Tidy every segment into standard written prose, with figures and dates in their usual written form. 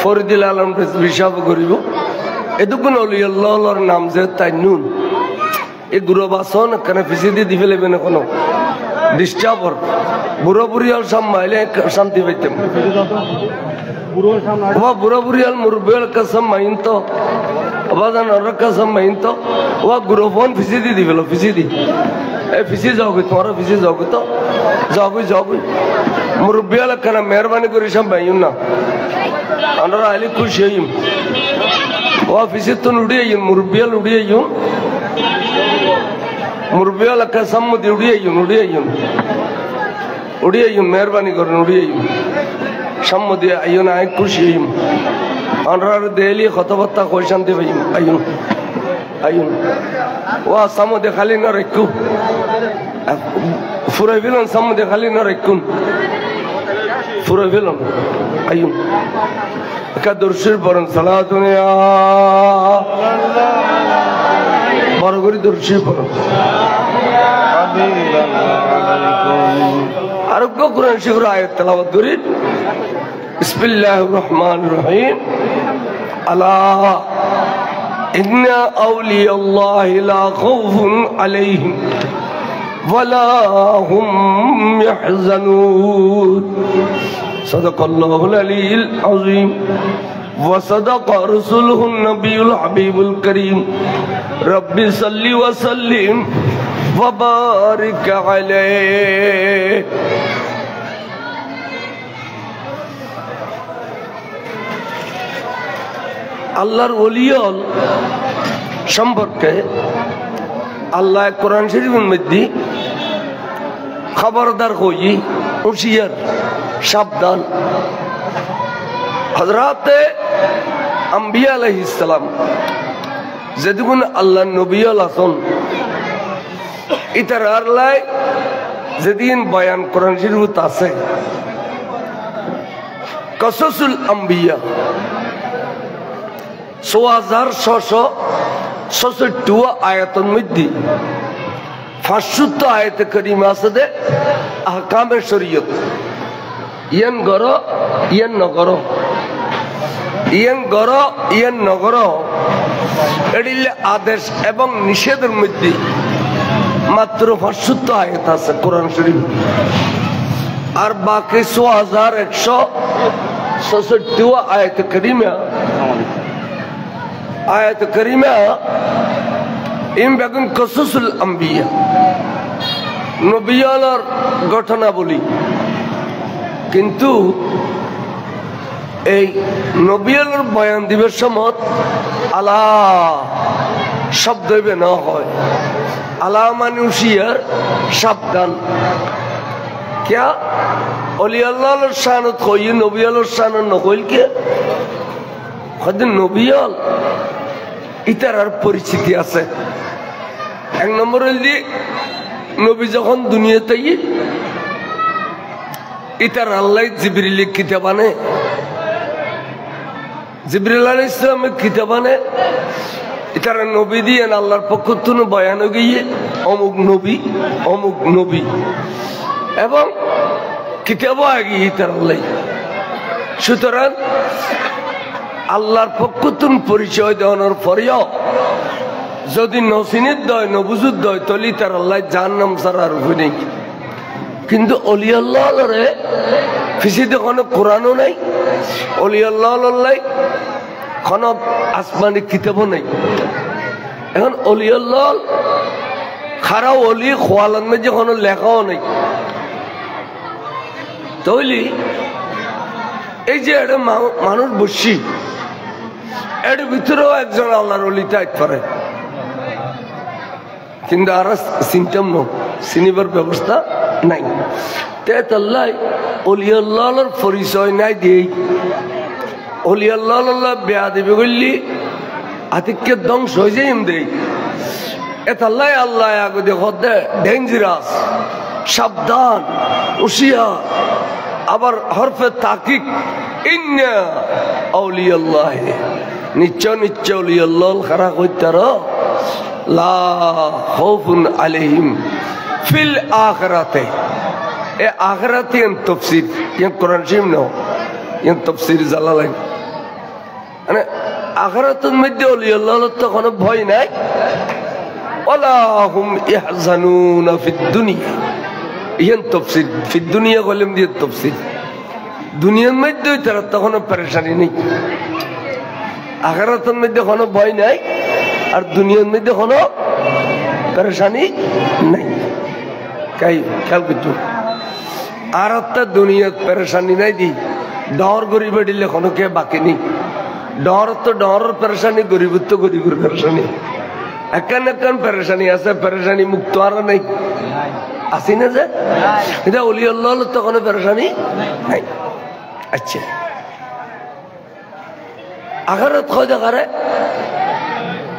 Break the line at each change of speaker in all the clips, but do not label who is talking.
ফরিদুল আলম হিসাব করিব এদুকুন অলিয়াল্লাহর নাম যে তাই নুন এই গুরু বাসন কেন পিছিয়ে দিয়ে দি ফেলেবে না কোনো ডিস্টার্বর বুড়ো বুড়িয়াল সব মাইলে শান্তি পাইতাম বুড়ো বুড়িয়াল মুরব্বিয়াল কাসম মাইন তো আবাজান আর কাসম মাইন তো ও গুরু ফোন পিছিয়ে দিয়ে দি ফেলো পিছিয়ে দি এ পিছিয়ে যাও তোমারও পিছিয়ে যাও তো যাও মুরব্বিয়াল কেন মেহরবানি করে সব মাইন না আমরা আইলে খুশি হইম ও পিছিয়ে তো উড়িয়ে মুরব্বিয়াল মুরব্বিয়াল কাসম মধ্যে উড়িয়ে মেহরবানি করেন উড়িয়ে সম্মতি আইন আই খুশি হইম আমরা দেলি কথাবার্তা কই শান্তি পাইম আইন ও সামদে খালি না রেখু ফুরাই ফেলুন সামদে খালি না রেখুন ফুরাই ফেলুন আইন একা দর্শির পড়েন সালাতুনিয়া বড় করে দর্শির পড়েন আরোগ্য কোরআন শিখর আয়াত তেলাওয়াত করি বিসমিল্লাহির রহমানির রহিম আলা ইন্না আউলিয়াল্লাহি লা খাউফুন আলাইহিম ওয়ালা হুম ইয়াহজানুন সাদাকাল্লাহুল আলিয়্যিল আযীম ওয়া সাদাকা রাসূলুহুন নবিয়্যুল হাবিবুল কারীম রব্বি সাল্লি ওয়া সাল্লিম ওয়া বারিক আলাইহি আল্লাহর ওলিয়াল সম্পর্কে আল্লাহ কোরআন শরীফের মধ্যে খবরদার হই হুঁশিয়ার সাবধান হযরতে আম্বিয়া আলাইহিস সালাম যেদিন আল্লাহ নবিয়াল আসন ইতার আল্লাহ যেদিন বয়ান কোরআন শরীফত আছে কসসুল আম্বিয়া 6666 আয়াতের মধ্যে 500 আয়াতে কারিমা আছে দে আহকামে শরীয়ত ইয়ান গরো ইয়ান নগর এডিলে আদেশ এবং নিষেধের মধ্যে মাত্র 500 আয়াত আছে কোরআন শরীফ আর বাকি 6166 আয়াতে কারিমা ইম বেগুন কসসুল আম্বিয়া নবিয়ালার ঘটনা বলি কিন্তু এই নবিয়ালার বয়ান দিবের সময় আলা শব্দ হইবে না হয় আলা মানে হুঁশিয়ার সাবধান क्या অলি আল্লাহর শানত কই নবিয়ালার শানত নকইল কে খদিন নবিয়াল ইতার আর পরিচিতি আছে এক নম্বর হইল নবী যখন দুনিয়াতে ইতার আল্লাহ জিবরিল কিতাবানে জিবরিল আলাইহিস সালামের কিতাবানে ইতার নবী দিয়ে আল্লাহর পক্ষ থেকে বয়ান গিয়ে অমুক নবী এবং কিতাব আগে ইতার আল্লাহ সুতরাং আল্লাহর পক্ষ থেকে পরিচয় দেওয়ানোর পরেও যদি নসিনিত দয় নবুজুদ দয় তলি তার আল্লাহ জাহান্নাম ছাড়া আর উপায় নেই কিন্তু অলি আল্লাহ রে ফিসিতে কোনো কোরআনও নাই অলি আল্লাহ কোনো আসমানি কিতাবও নেই এখন অলি আল্লাহ খারাপ অলি খোয়ালার মধ্যে কোনো লেখাও নেই তৈলি এই যে একটা মানুষ বসছি এর ভিতরেও একজন আল্লাহর অলি টাইট পারে কিন্তু আর সিমটম চিনিবার ব্যবস্থা নাই তাল্লাই অলি আল্লাহর পরিচয় নাই দিয়েই অলি আল্লাহ বেয়া দেবে বললি আতিককে ধ্বংস হয়ে যায় দেই এতাল্লাই আল্লাহ আগে দেখো দে ডেঞ্জারাস সাবধান হুঁশিয়ার আবার হরফে তাকিক ইন্না আউলিয়াল্লাহ নিশ্চয় অলি আল্লাহ খারাপ হইতার লা খাউফুন আলাইহিম ফিল আখিরাতে এ আখিরাতে তফসির ইয়ে কোরআন শরীফ নাও ইয়ান তাফসীর জালালাইন মানে আখিরাতের মধ্যে ওলি আল্লাহর তো কোনো ভয় নাই ওয়ালা হুম ইহজানুনা ফিদ দুনিয়া ইয়ান তাফসীর ফিদ দুনিয়া কলম দিয়ে তাফসীর দুনিয়ার মধ্যে তারা তখন পেরেশানি নেই আখিরাতের মধ্যে কোনো ভয় নাই আর দুনিয়ার মধ্যে কোনো পেরেশানি নাই কাই খেয়াল করছো আর একটা দুনিয়ার পেরেশানি নাই দি ডর গরিব দিলে কোনো কে বাকি নেই ডর তো ডরের পেরেশানি গরিবের তো গরিবের পেরেশানি একান পেরেশানি আছে পেরেশানি মুক্ত আর নাই আসি না যে এটা ওলি আল্লাহ তো কোনো পেরেশানি নাই আচ্ছা আখিরাত খোঁজা করে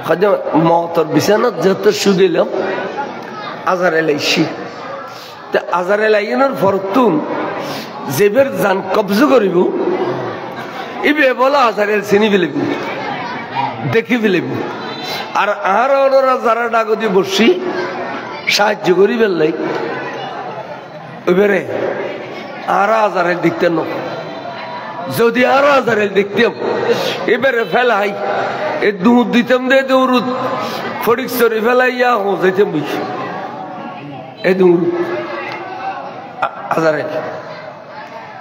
খোঁজা মওতর বিছানাত যেতে শুইলাম আজারাইল আইছি তে আজারাইল আইনার ফরতুন জেবের জান কবজ করিব ইবে বলা আজারাইল চিনি ফেলিব দেখি ফেলিব আর ওরা যারা ডাগদি বসি সাহায্য করি ফেললাই এবারে আর আজারাইল দেখতেন না যদি আরো আজারাইল দেখতাম এবারে ফেলাই এ দুধ দিতাম দে দৌড়ুদ ফটিক চরি ফেলাইয়া যেতাম বুঝি এ দৌড় আজারাইল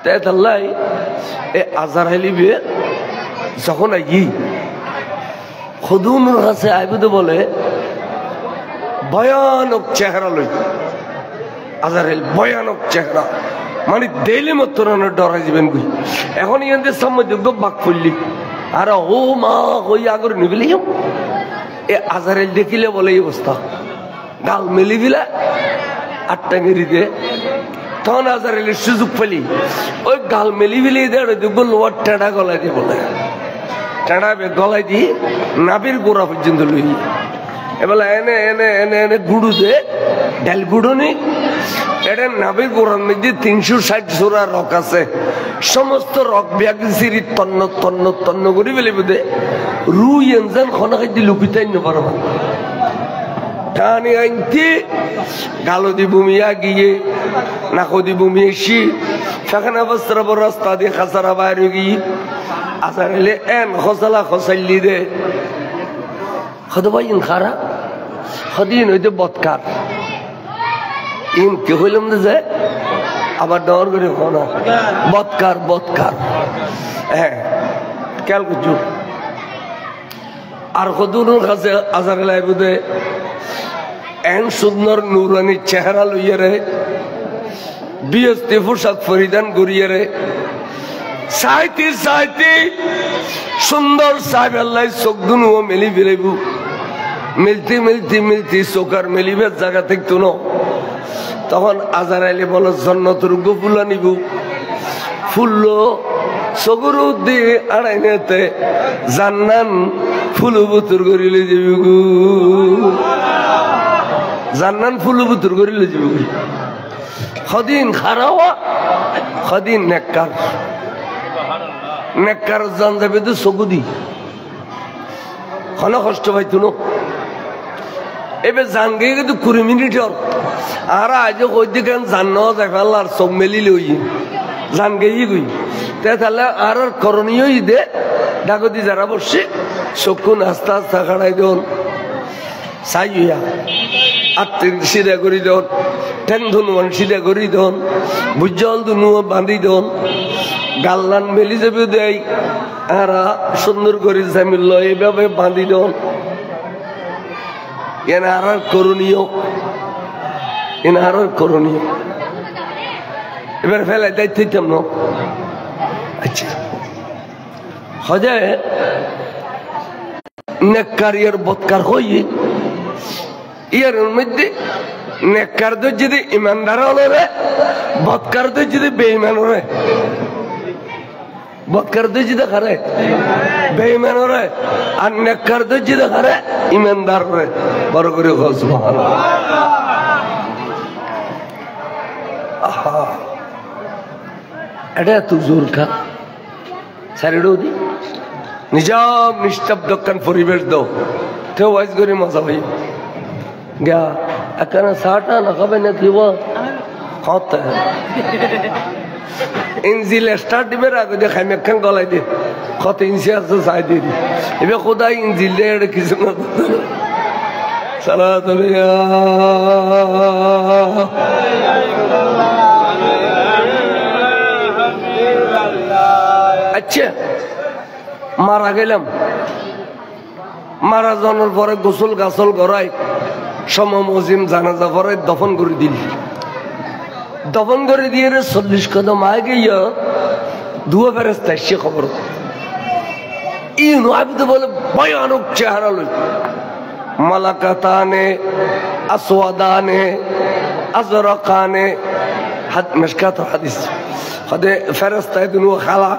তাই এ আজারাইলি বে যখন আই খুদুনের কাছে আইবুদ বলে ভয়ানক চেহারা লই আজারাইল ভয়ানক চেহারা মানে দেইলে মতো ডরাই যাবেন গুই এখন ইয়াদের সামযোগ্য বাক করলি আর ও মা হই আগর নিবিলি এ আজারাইল দেখিলে বলে এই অবস্থা গাল মেলি দিলা আটটা গেরিতে তখন আজারাইলের সুযোগ পেলি ওই গাল মেলি বিলি দেখবো লোয়ার টেঁড়া গলায় দিয়ে বলে টেঁড়া গলায় দিয়ে নাবির গোড়া পর্যন্ত লই এবার এনে এনে এনে এনে গুড়ু দে ডাল গুঁড়ো নি এটা নাবির গোড়ার মধ্যে 360 জোড়া রক আছে সমস্ত রক ব্যাগ সিঁড়ি তন্ন তন্ন তন্ন করে ফেলে বোধে রুই এনজান খনা খাইতে লুকিতাই পারবা টানি আনতে গালো দি বুমিয়া গিয়ে নাকো দি বুমিয়ে এসি সেখানে অবস্থার পর রাস্তা দিয়ে খাসারা বাইরে গিয়ে আসার এলে এন খসালা খসাইলি দে খদ ভাই ইন খারা খদিন হইতে বৎকার ইন কে হইলাম যে আবার ডর করে খোনা বৎকার বৎকার হ্যাঁ খেয়াল করছো আর খদুনের কাছে আজার লাইবুদে এন সুন্দর নুরানি চেহারা লইয়ে রে বিয়স্তি পোশাক পরিধান করিয়ে রে সাইতি সাইতি সুন্দর সাহেব আল্লাহ চোখ দুনুও মেলি ফেলাইব মিলতি মিলতি মিলতি চোখার মেলিবের জায়গা থাকতো না তখন আজারাইলে বলো জন্নতর গোপুলা নিব ফুললো চকুর দিয়ে আড়াই নেতে জান্নান ফুল বুতুর করিলে যাবি গু জান্নান ফুল বুতুর করিলে যাবি গু খদিন খারাওয়া খদিন নেককার নেককার জান যাবে তো চকু দি খনা কষ্ট পাইতো ন এবার জান গিয়ে কিন্তু 20 মিনিটর আর আজ কই দিকে জান্ন যাই ফেলার চোখ মেলি লই জান গিয়ে গই তাহলে আর করণীয় দে ডাকতি যারা বসছে চক্ষু আস্তে আস্তে খাড়াই দেন চাইয়া আত্মীয় সিধা করি দেন ঠেং ধনুয়ান সিধা করি দেন বুজল ধনুয়া বাঁধি দেন গাল্লান মেলি যাবে দেয় আর সুন্দর করে জামিল এইভাবে বাঁধি দেন এনে আর করণীয় এনে আর করণীয় এবার ফেলাই দায়িত্ব দিতাম না আচ্ছা হজে নেককার ইয়ার বৎকার হই ইয়ার মধ্যে নেককার যদি ইমানদার হলে বৎকার যদি বেঈমান হলে বৎকার যদি খারে বেঈমান হলে আর নেককার যদি খারে ইমানদার হলে বড় করে সুবহানাল্লাহ আহা এটা এত জোর খা সারিডও দি নিজাম নিস্তব্ধ কান পরিবেশ দাও তেও ওয়াইজ করে মজা ভাই গা এখানে সাটা না খাবে না দিব হতে ইঞ্জিল স্টার্ট দিবে আগে যে খাইমে খান গলাই দিয়ে কত ইঞ্চি আছে চাই দিয়ে এবার কোথায় ইঞ্জিল দিয়ে এটা কিছু না সালাত আচ্ছা মারা গেলাম মারা যাওয়ার পরে গোসল গাছল গড়াই সমজিম জানাজা পরে দফন করে দিল দফন করে দিয়ে 40 কদম আগে দুয়া ফেরেস্তা সে খবর ইউনো আমি তো বলে ভয়ানক চেহারা লই মালাকাতানে আসওয়াদানে আজরাকানে মিশকাত হাদিস হদে ফেরেস্তা দুনো খালা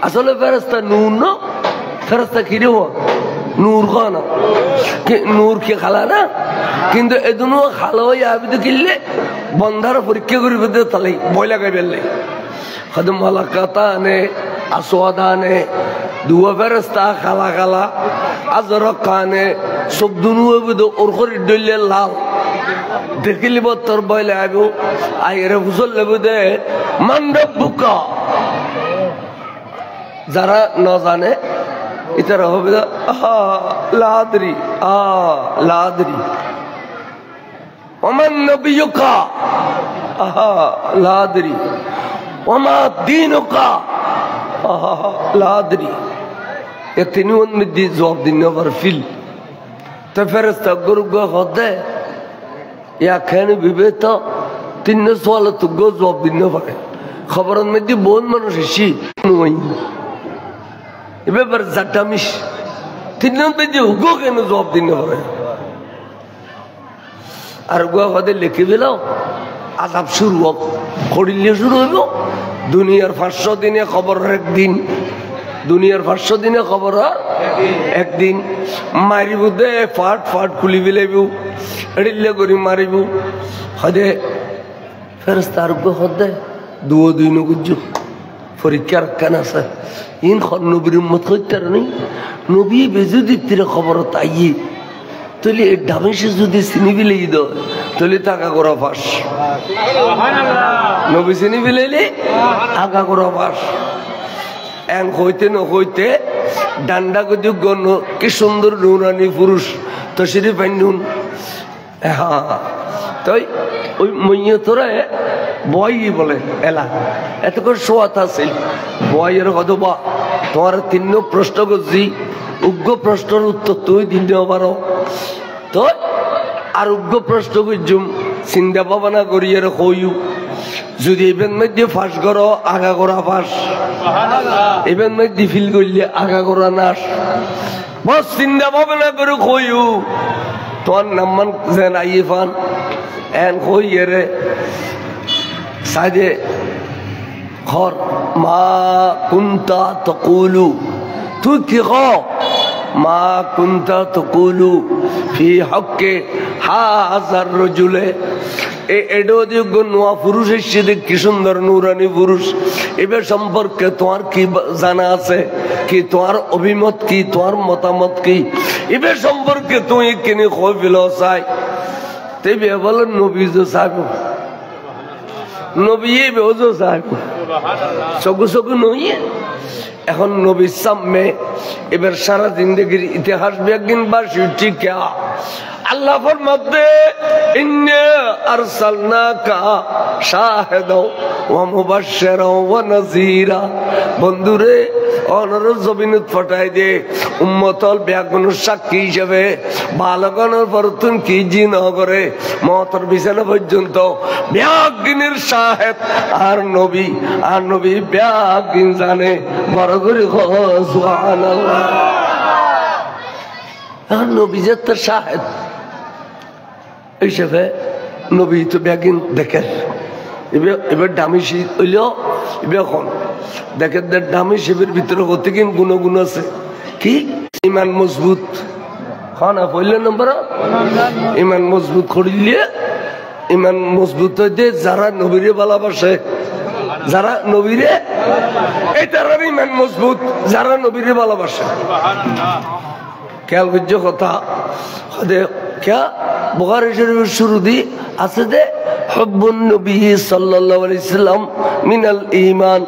আসলে ফেরেস্তা নূর না ফেরেস্তা কি রে নূর খানা নূর কি খালা না কিন্তু এদুনো খালা হয়ে আবি তো কিনলে বন্ধার পরীক্ষা করি তাহলে ভয় লাগাই ফেললে হদে মালাকাতানে আসওয়াদানে দুয়া ফেরেস্তা খালা খালা আজরাকানে সব দুনো ওর করে ডলে লাল দেখিলি তোর ভয় লাগবো আইরে ফুসল লেবু দে মান্ডব বুকা যারা না জানে ইতারা হবে লাদরি লাদরি ওমান নবিয়ুকা লাদরি ওমা দীনুকা লাদরি এ তিনজন মধ্যে জবাব দিন আবার ফিল তো ফেরেস্তা গরু হদে ইয়া খেয়ে বিবে তো তিন সওয়াল তো জবাব দিন পারে খবরের মধ্যে বহুত মানুষ এসি এবার জাটামিস তিন মধ্যে হুগো কেন জবাব দিন পারে আর গুয়া হদে লিখে দিলাও আজাব শুরু হোক খড়িলে শুরু হইব দুনিয়ার 500 দিনে খবর একদিন দুনিয়ার 500 দিনে খবর একদিন মারিব দে ফাট ফাট খুলি ফেলাইব এড়িলে করি মারিব হদে ফেরেস্তা আর হদে দুও দুই নগুজ পরীক্ষার কেন আছে ইন নবীর উম্মত হইতার নেই নবী বেজু দিতে খবর তাইয়ে তাহলে এই ডামেশে যদি চিনি বিলাই দেয় তাহলে টাকা করা ফাঁস নবী চিনি বিলাইলে আগা করা ফাঁস এন হইতে ন হইতে ডান্ডা গদি গণ কি সুন্দর নুরানি পুরুষ তো সিঁড়ি পাইনুন হ্যাঁ তাই ওই মইয়ে তোরা বয় বলে এলা এত করে শোয়াত আছে বয়ের কত বা তোমার 3 প্রশ্ন করছি উগ্র প্রশ্নের উত্তর তুই দিতে পারো তো আর উগ্র প্রশ্ন করছুম চিন্তা ভাবনা করি আর কইউ যদি এবার মধ্যে ফাঁস করো আগা করা ফাঁস এবার মধ্যে ফিল করলে আগা করা নাশ বস চিন্তা ভাবনা করে কইউ তোমার নাম্মান যেন আইয়ে ফান এন কই এরে সাইডে ঘর মা কুন্তা তকুলু তুই কি মা কুন্তা তকুলু ফি হক্কে হাজার রজুলে এডো যোগ্য নোয়া পুরুষ এসে কি সুন্দর নুরানি পুরুষ এবার সম্পর্কে তোমার কি জানা আছে কি তোমার অভিমত কি তোমার মতামত কি এবার সম্পর্কে তুমি কিনে কই ফেল চাই তেবে বলো নবী যে সাহেব নবী বেজো সাহেব সগু সগু নইয়ে এখন নবীর সামনে এবার সারা জিন্দগির ইতিহাস বিজ্ঞান বা ঠিক আল্লাহ ফরমাতে ইন্না আরসালনাকা শাহিদাও ওয়া মুবাশশিরাও ওয়া নাযীরা বন্ধুরে অনর জমিনত ফটাই দে উম্মতল ব্যাগুনের সাক্ষী হিসেবে বালগণের পরতুন কি জি ন করে মতর বিছানা পর্যন্ত ব্যাগিনের শাহেদ আর নবী ব্যাগিন জানে বড় করে সুবহানাল্লাহ আর নবী যে তার শাহেদ হিসেবে নবী তো ব্যাগিন দেখেন এবার দামি শীত হইল এবার এখন দেখেন দামি শিবের ভিতরে কত কিন গুণ আছে কি ইমান মজবুত খানা পড়লে নম্বর ইমান মজবুত করিলে ইমান মজবুত হইতে যারা নবীরে ভালোবাসে যারা নবীরে এই তারা ইমান মজবুত যারা নবীরে ভালোবাসে খেয়াল করছো কথা কে বুখারী শরীফের শুরু দি আছে যে হুব্বুন নবী সাল্লাল্লাহু আলাইহি সাল্লাম মিনাল ঈমান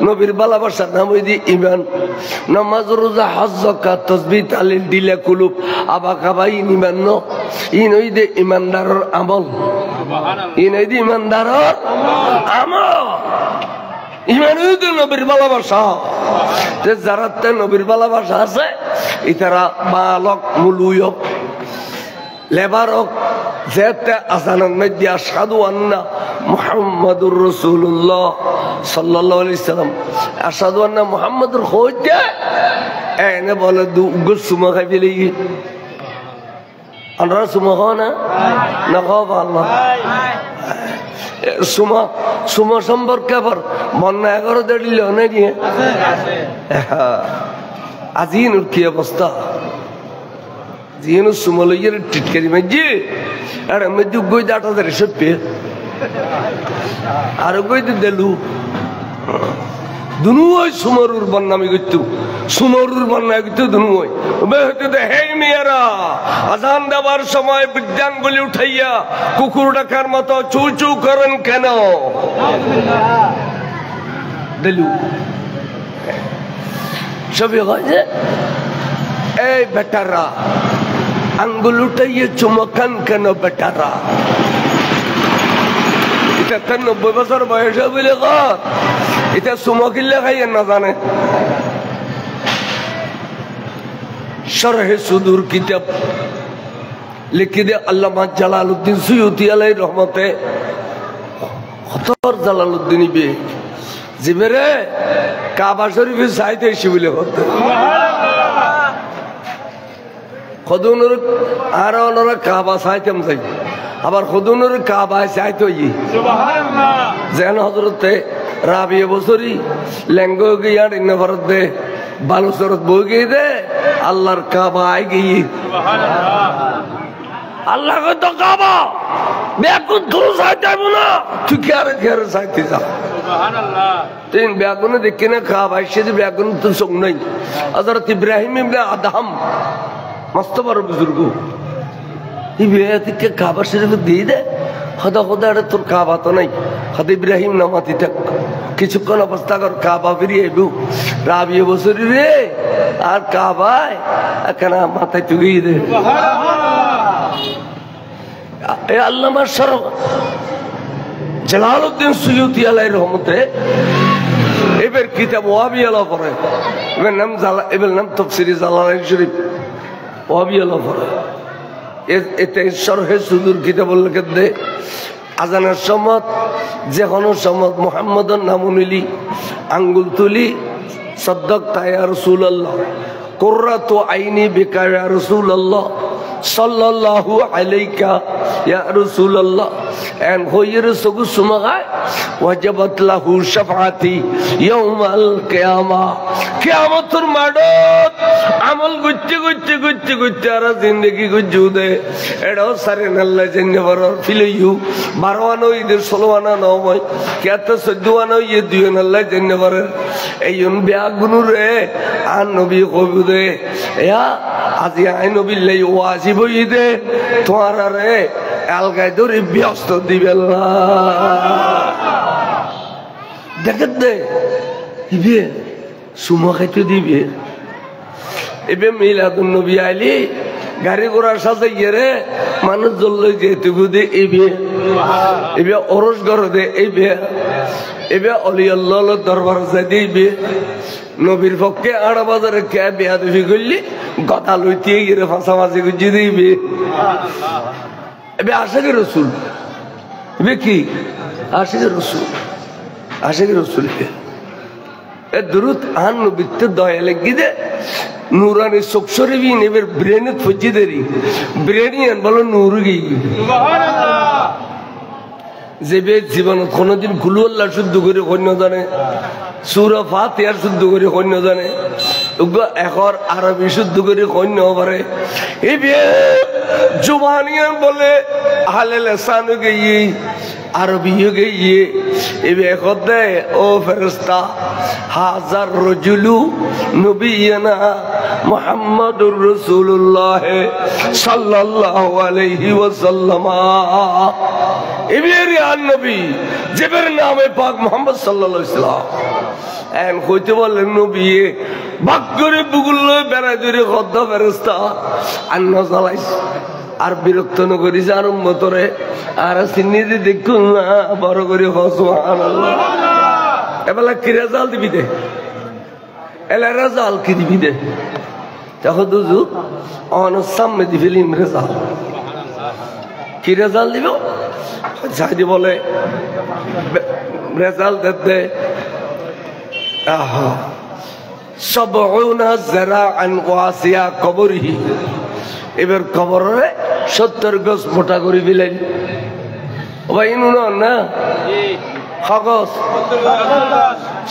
নবীর ভালোবাসার নাম হইছে ঈমান নামাজ রোজা হজ যাকাত তাসবিহ তাহলিল দিলে কুলুব আবা কাবাই ঈমান ন ইন হইছে ঈমানদারের আমল ইন হইছে ঈমানদারের আমল ঈমান হইছে নবীর ভালোবাসা যে যারাতে নবীর ভালোবাসা আছে ইতারা মালক মুলুয়ক লেবারক যেতে আজানের মধ্যে আশহাদু আন্না মুহাম্মাদুর রাসূলুল্লাহ সাল্লাল্লাহু আলাইহি সাল্লাম আশহাদু আন্না মুহাম্মাদুর হইতে এনে বলে দুগো সুমা খাইলে আমরা সুমা না না খাওয়া আল্লাহ সুমা সুমা সম্পর্কে আবার মন্না 11 দিল না কি আজিনুর কি অবস্থা জিনু সুমলইয়ের টিটকারি মাঝে আর আমি দুগই দাটা ধরে সত্যি আর গই দিলু দুনুই সুমরুর বন্নামি গইতু সুমরুর বন্না গইতু দুনুই বেহতে দে হে মিয়ারা আজান দেবার সময় বিদ্যাং বলি উঠাইয়া কুকুর ডাকার মতো চু চু করেন কেন দিলু সবই হয় যে এই বেটারা আঙ্গুল উঠাইয়ে চুমকান কেন বেটারা এটা 90 বছর বয়স বলে কর এটা চুমকিলে খাইয়ে না জানে শরহে সুদূর কিতাব লিখে দে আল্লামা জালালউদ্দিন সুয়ুতি আলাইহির রহমতে খতর জালালউদ্দিন ইবে জিবেরে কাবা শরীফে যাইতে এসে বলে হতো খদুনুর আর ওনারা কাবা চাইতাম যাই আবার খদুনুর কাবা চাইতো সুবহানাল্লাহ যেন হযরতে রাবিয়া বছরি লেঙ্গো গিয়ার ইন্নফরত দে বালুসরত বই গিয়ে দে আল্লাহর কাবা আই গিয়ে সুবহানাল্লাহ আল্লাহ কো তো কাবা বেকুন তুই চাইতাম না তুই কি আর চাইতে যা সুবহানাল্লাহ তিন বেগুনে দেখে না কাবা এসে বেগুন তো সঙ্গ নাই হযরত ইব্রাহিম ইবনে আদম মস্ত বড় বুজুর্গ ইব্রাহিমকে কাবা শরীফ দিয়ে দে খোদা খোদা এটা তোর কাবা তো নাই খোদা ইব্রাহিম নামাতি থাক কিছুক্ষণ অবস্থা কর কাবা ফিরিয়ে এবু রাবিয়া বছরি রে আর কাবায় কেন মাথায় তুগিয়ে দে এ আল্লামা জালালউদ্দিন সুয়ুতি আলাইহির রহমতে এবার কিতাব ওয়াবি আলা পড়ে এবার নাম তাফসীরে জালালাইন শরীফ ওয়াবি আলা পড়ে এতে শরহে সুদূর কিতাব লিখে দে আজানের সময় যে কোনো সময় মুহাম্মদের নাম নিলি আঙ্গুল তুলি সাদ্দাকতা ইয়া রাসূলুল্লাহ কুররাতু আইনি বিকা ইয়া রাসূলুল্লাহ সাল্লাল্লাহু আলাইকা ইয়া রাসূলুল্লাহ এন হইর সগু সুমাগায় ওয়াজাবাত লাহু শাফাআতি ইয়াউমাল কিয়ামা কিয়ামতের মাঠত আমল গুচ্ছি গুচ্ছি গুচ্ছি গুচ্ছি আর জিন্দেগি গুজুদে এডো সারে নাল্লা জেনে বরর ফিলইউ 12 আনো ঈদের 16 আনা নয় কেত 14 আনো ই দুই নাল্লা জেনে বরর এইন বিয়াগুনু রে আন নবী কবুদে ইয়া আজি আই নবী লাই ওয়াজিব হইদে তোমার রে আলগাই দরি ব্যস্ত দিবেলা দেখত দে ইবে সুমা খাইতে দিবে এবে মিলাদুন নবী আইলি গাড়ি ঘোড়ার সাথে গিয়ে মানুষ জ্বললে যেতে বুঝে এবে অরস গড় দে এবে অলি আল্লাহ দরবার যাই দিবে নবীর পক্ষে 8 বাজারে কে বিয়া দুই করলি গতা লইতে গিয়ে ফাঁসাফাঁসি গুজি দিবে এবে আশিক রসুল এবে কি আশিক রসুল এ দুরুদ আন নবীতে দয়া লাগি দে নুরানি চোখসরে বি নেবের ব্রেনে ফজি দেরি ব্রেনিয়ান বলো নূর গই সুবহানাল্লাহ যেবে জীবনত কোনদিন কুলু আল্লাহ শুদ্ধ করে কন্য জানে সূরা ফাতিহা শুদ্ধ করে কন্য জানে উগো একর আরবি শুদ্ধ করে কন্য পারে এবে জুবানিয়ান বলে আহলে লিসান গই আরবি গই এবে খদে ও ফেরেশতা হাজার রাজুলু নবিয়না মুহাম্মাদুর রাসূলুল্লাহ সাল্লাল্লাহু আলাইহি ওয়াসাল্লাম এবিয়ারি আর নবী যেবের নামে পাক মোহাম্মদ সাল্লাল্লাহু আলাইহি সাল্লাম এন কইতে বলেন নবী ভাগ করে বুগুল লয়ে বেড়াই ধরে খদ্দ ফেরেশতা আর নজালাইস আর বিরক্ত ন করিস আর উম্মতরে আর সিন্নিদি দেখুন না বড় করে সুবহানাল্লাহ এবেলা কি রেজাল্ট দিবি দে এলা রেজাল্ট কি দিবি দে তখন দুজু অন সামনে দি ফিল্ম রেজাল্ট কি রেজাল্ট দিব সাইদি বলে রেজাল্ট দে আহা 70 যারাআন ওয়াসিয়া কবরিহি এবার কবরে 70 গজ মোটা করে দিলেন ভাই নুন না কাগজ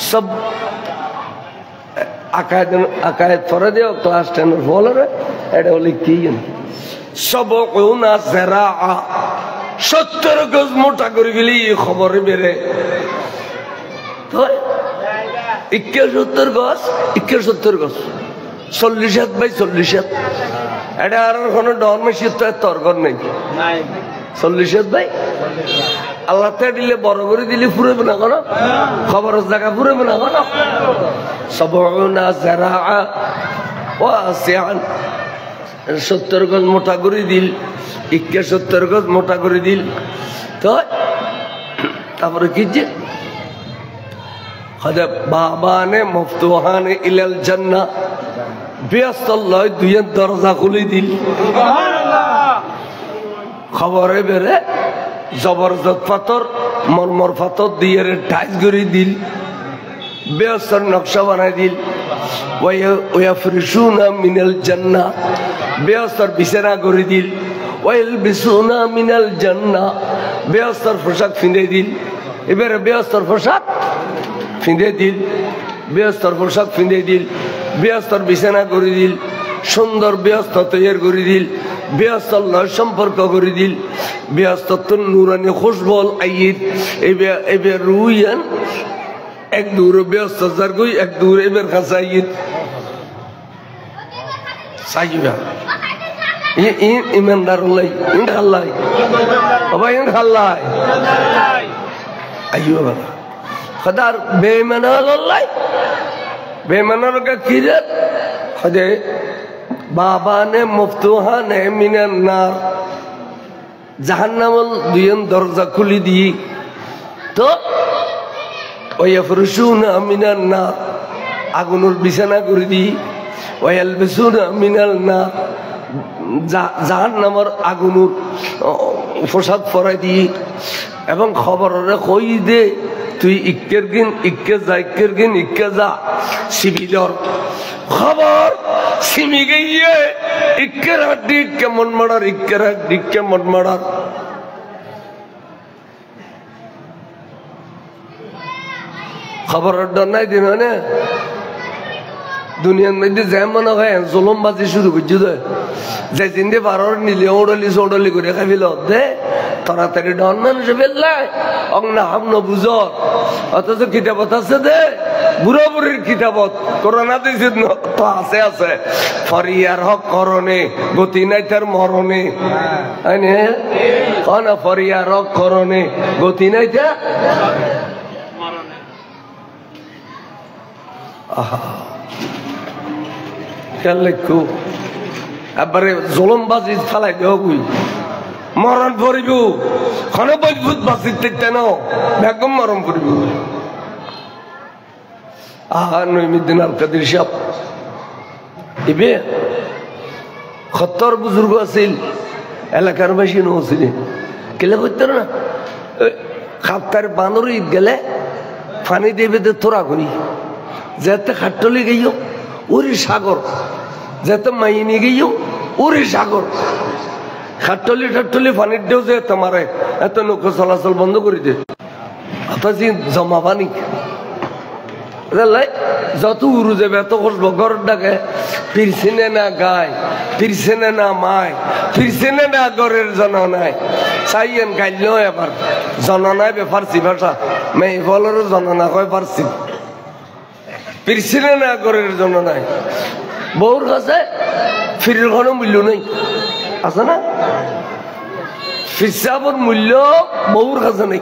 সব আকায়েত পড়ে দিও ক্লাস 10 এর ফলরে এটা হলে কি জানি 70 যারাআ 70 গজ মোটা করে দিলি খবরে বেরে তো 71 গজ 71 গজ 40 হাত বাই 40 হাত এটা আর কোনো ডরমেশির তো তর্কর নেই 40 হাত ভাই আল্লাহ তে দিলে বড় করে দিলে ফুরবে না কোনো খবরের জায়গা ফুরবে না কোনো 70 যারাআ ওয়াসিআন 70 গজ মোটা করে দিল 71 গজ মোটা করে দিল তো তারপরে কি যে হযরত বাবানে মফতুহানে ইলাল জান্নাহ বিয়াসাল্লাহ দুই দরজা খুলে দিল সুবহানাল্লাহ খবরে বেরে জবরদস্ত পাথর মরমর পাথর দিয়ে টাইস করে দিল বেয়াসর নকশা বানাই দিল ওয়াফরিশুনা মিনাল জান্নাহ বেয়াসর বিছানা করে দিল ওয়ালবিসুনা মিনাল জান্নাহ বেয়াসর পোশাক ফিঁদে দিল এবারে বেয়াসর পোশাক ফিঁদে দিল বেয়াসর পোশাক ফিঁদে দিল বেয়াস্তর বিছানা করে দিল সুন্দর বেয়াস্ত তৈরি করে দিল বেয়াস্তর লয় সম্পর্ক করে দিল বেয়াস্তর তো নুরানি খুশবল আইয়িদ এবার রুইয়ান এক দূর বেয়াস্ত যার গই এক দূর এবার কাছে আইয়িদ সাইবা ইমানদার লাই ইনশাআল্লাহ বাবা ইনশাআল্লাহ আইয়ো বাবা খদার বেঈমান আল্লাহ বেঈমানের কা কিরাত খদে বাবানে মফতুহানে মিনান নার জাহান্নামল দুইন দরজা খুলি দি তো ওয়াফরুশুনা মিনান নার আগুনের বিছানা করে দি ওয়ালবিসুনা মিনাল নার জাহান্নামের আগুনের পোশাক পরাই দি এবং খবরে কই দে তুই ইক্কের গিন ইক্কে যা ইক্কের গিন ইক্কে যা সিবিলর খবর সিমি গিয়ে ইক্কের হাড্ডি কেমন মারার ইক্কের হাড্ডি কেমন মারার খবরের ডর নাই দিন না দুনিয়ার মধ্যে যেমন হয় জুলুমবাজি শুরু করছি তো যে চিন্তে পারর নিলে ওড়লি চৌড়লি করে খাইল দে তাড়াতাড়ি ডন মানুষ ফেললাই অংনা হামন বুঝ অথচ কিতাবত আছে দে বুড়ো বুড়ির কিতাবত করোনা দিয়েছে তো আছে আছে ফরিয়ার হক করণে গতি নাই তার মরণে না ফরিয়ার হক করণে গতি নাই তা আহা খেললেখু এবারে জলমবাজি ফালাই দেহ গুই মরণ পড়িব খনে বৈভূত বাঁচিতে তেন বেগম মরণ করিব আহা নইমুদ্দিন আল কাদির সাহেব ইবে 70 বুজুর্গ আছিল এলাকার বেশি নছিল কেলে করতে না খাপ্তার বানর ঈদ গেলে পানি দেবে তোরা করি যেতে খাটলি গেইও উরি সাগর যেতে মাইনি গেইও উরি সাগর খাটলি ঠাটলি পানির দেও যে তোমার এত নৌকা চলাচল বন্ধ করে দে অথচ জমা পানি যত উড়ু যাবে এত কষবো ঘর ডাকে ফিরছিনে না গায় ফিরছিনে না মায় ফিরছিনে না ঘরের জননায় চাইয়েন গাইলেও এবার জননায় বে ফার্সি ভাষা মেয়ে ফলের জননা কয় ফার্সি ফিরছিনে না ঘরের জননায় বউর কাছে ফিরের কোনো মূল্য নেই আছে না ফিসাবর মূল্য বহুর কাছে নাই,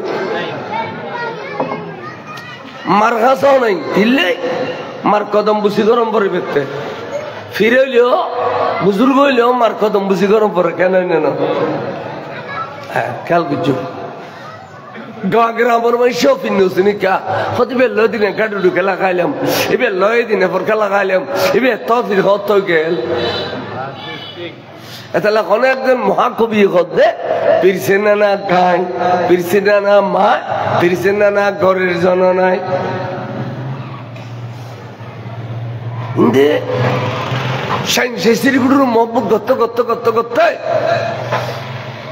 মার কাছেও নাই। দিলে মার কদম বুঝি গরম পরে বেরতে ফিরে হইলেও বুজুর্গ হইলেও মার কদম বুঝি গরম পরে কেন না। হ্যাঁ খেয়াল করছো গ্রামের মানুষও ফিরনি কা হতে বেল দিনে গাডুডু খেলা খাইলাম, এবার লয় দিনে পর খেলা খাইলাম, এবার তো ফির হত গেল। তাহলে অনেকজন মহাকবি হতে ফিরছে না না গাই, ফিরছে না না মা, ফিরছে না না ঘরের জন নাই। শ্রীগুরুর মহব্বত করতে করতে করতে করতে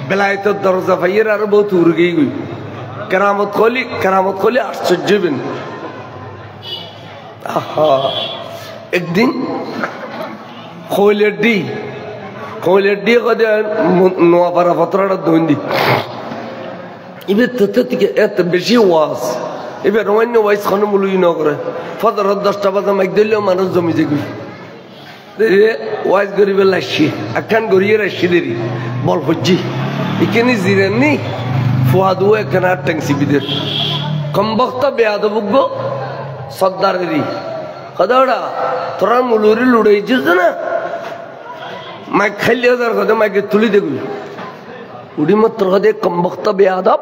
বেলায় তো দরজা পাইয়ের আরো বহুত উড়গেই গই। কেরামত কলি আশ্চর্য হবেন। একদিন খৈলের ডি নোয়াপাড়া পত্রটা দৈন্দি এবার থেকে এত বেশি ওয়াজ, এবার অন্য ওয়াইজ খানো মুলুই ন করে ফতর 10টা বাজে মাইক দিলেও মানুষ জমি যাবি ওয়াইজ গরিবে লাসছি একখান গড়িয়ে রাখছি দেরি বল হচ্ছি এখানে জিরেননি ফুয়াদু একখানে আর ট্যাংসি বিদের কমবক্তা বেয়াদবুগ্য সর্দারেরই কদাওড়া তোরা মুলুরি লুড়াইছিস না মাইক খাইলে যার কথা মাইকে তুলি দেখবি উড়ি মাত্র কথা কমবক্তা বেয়াদব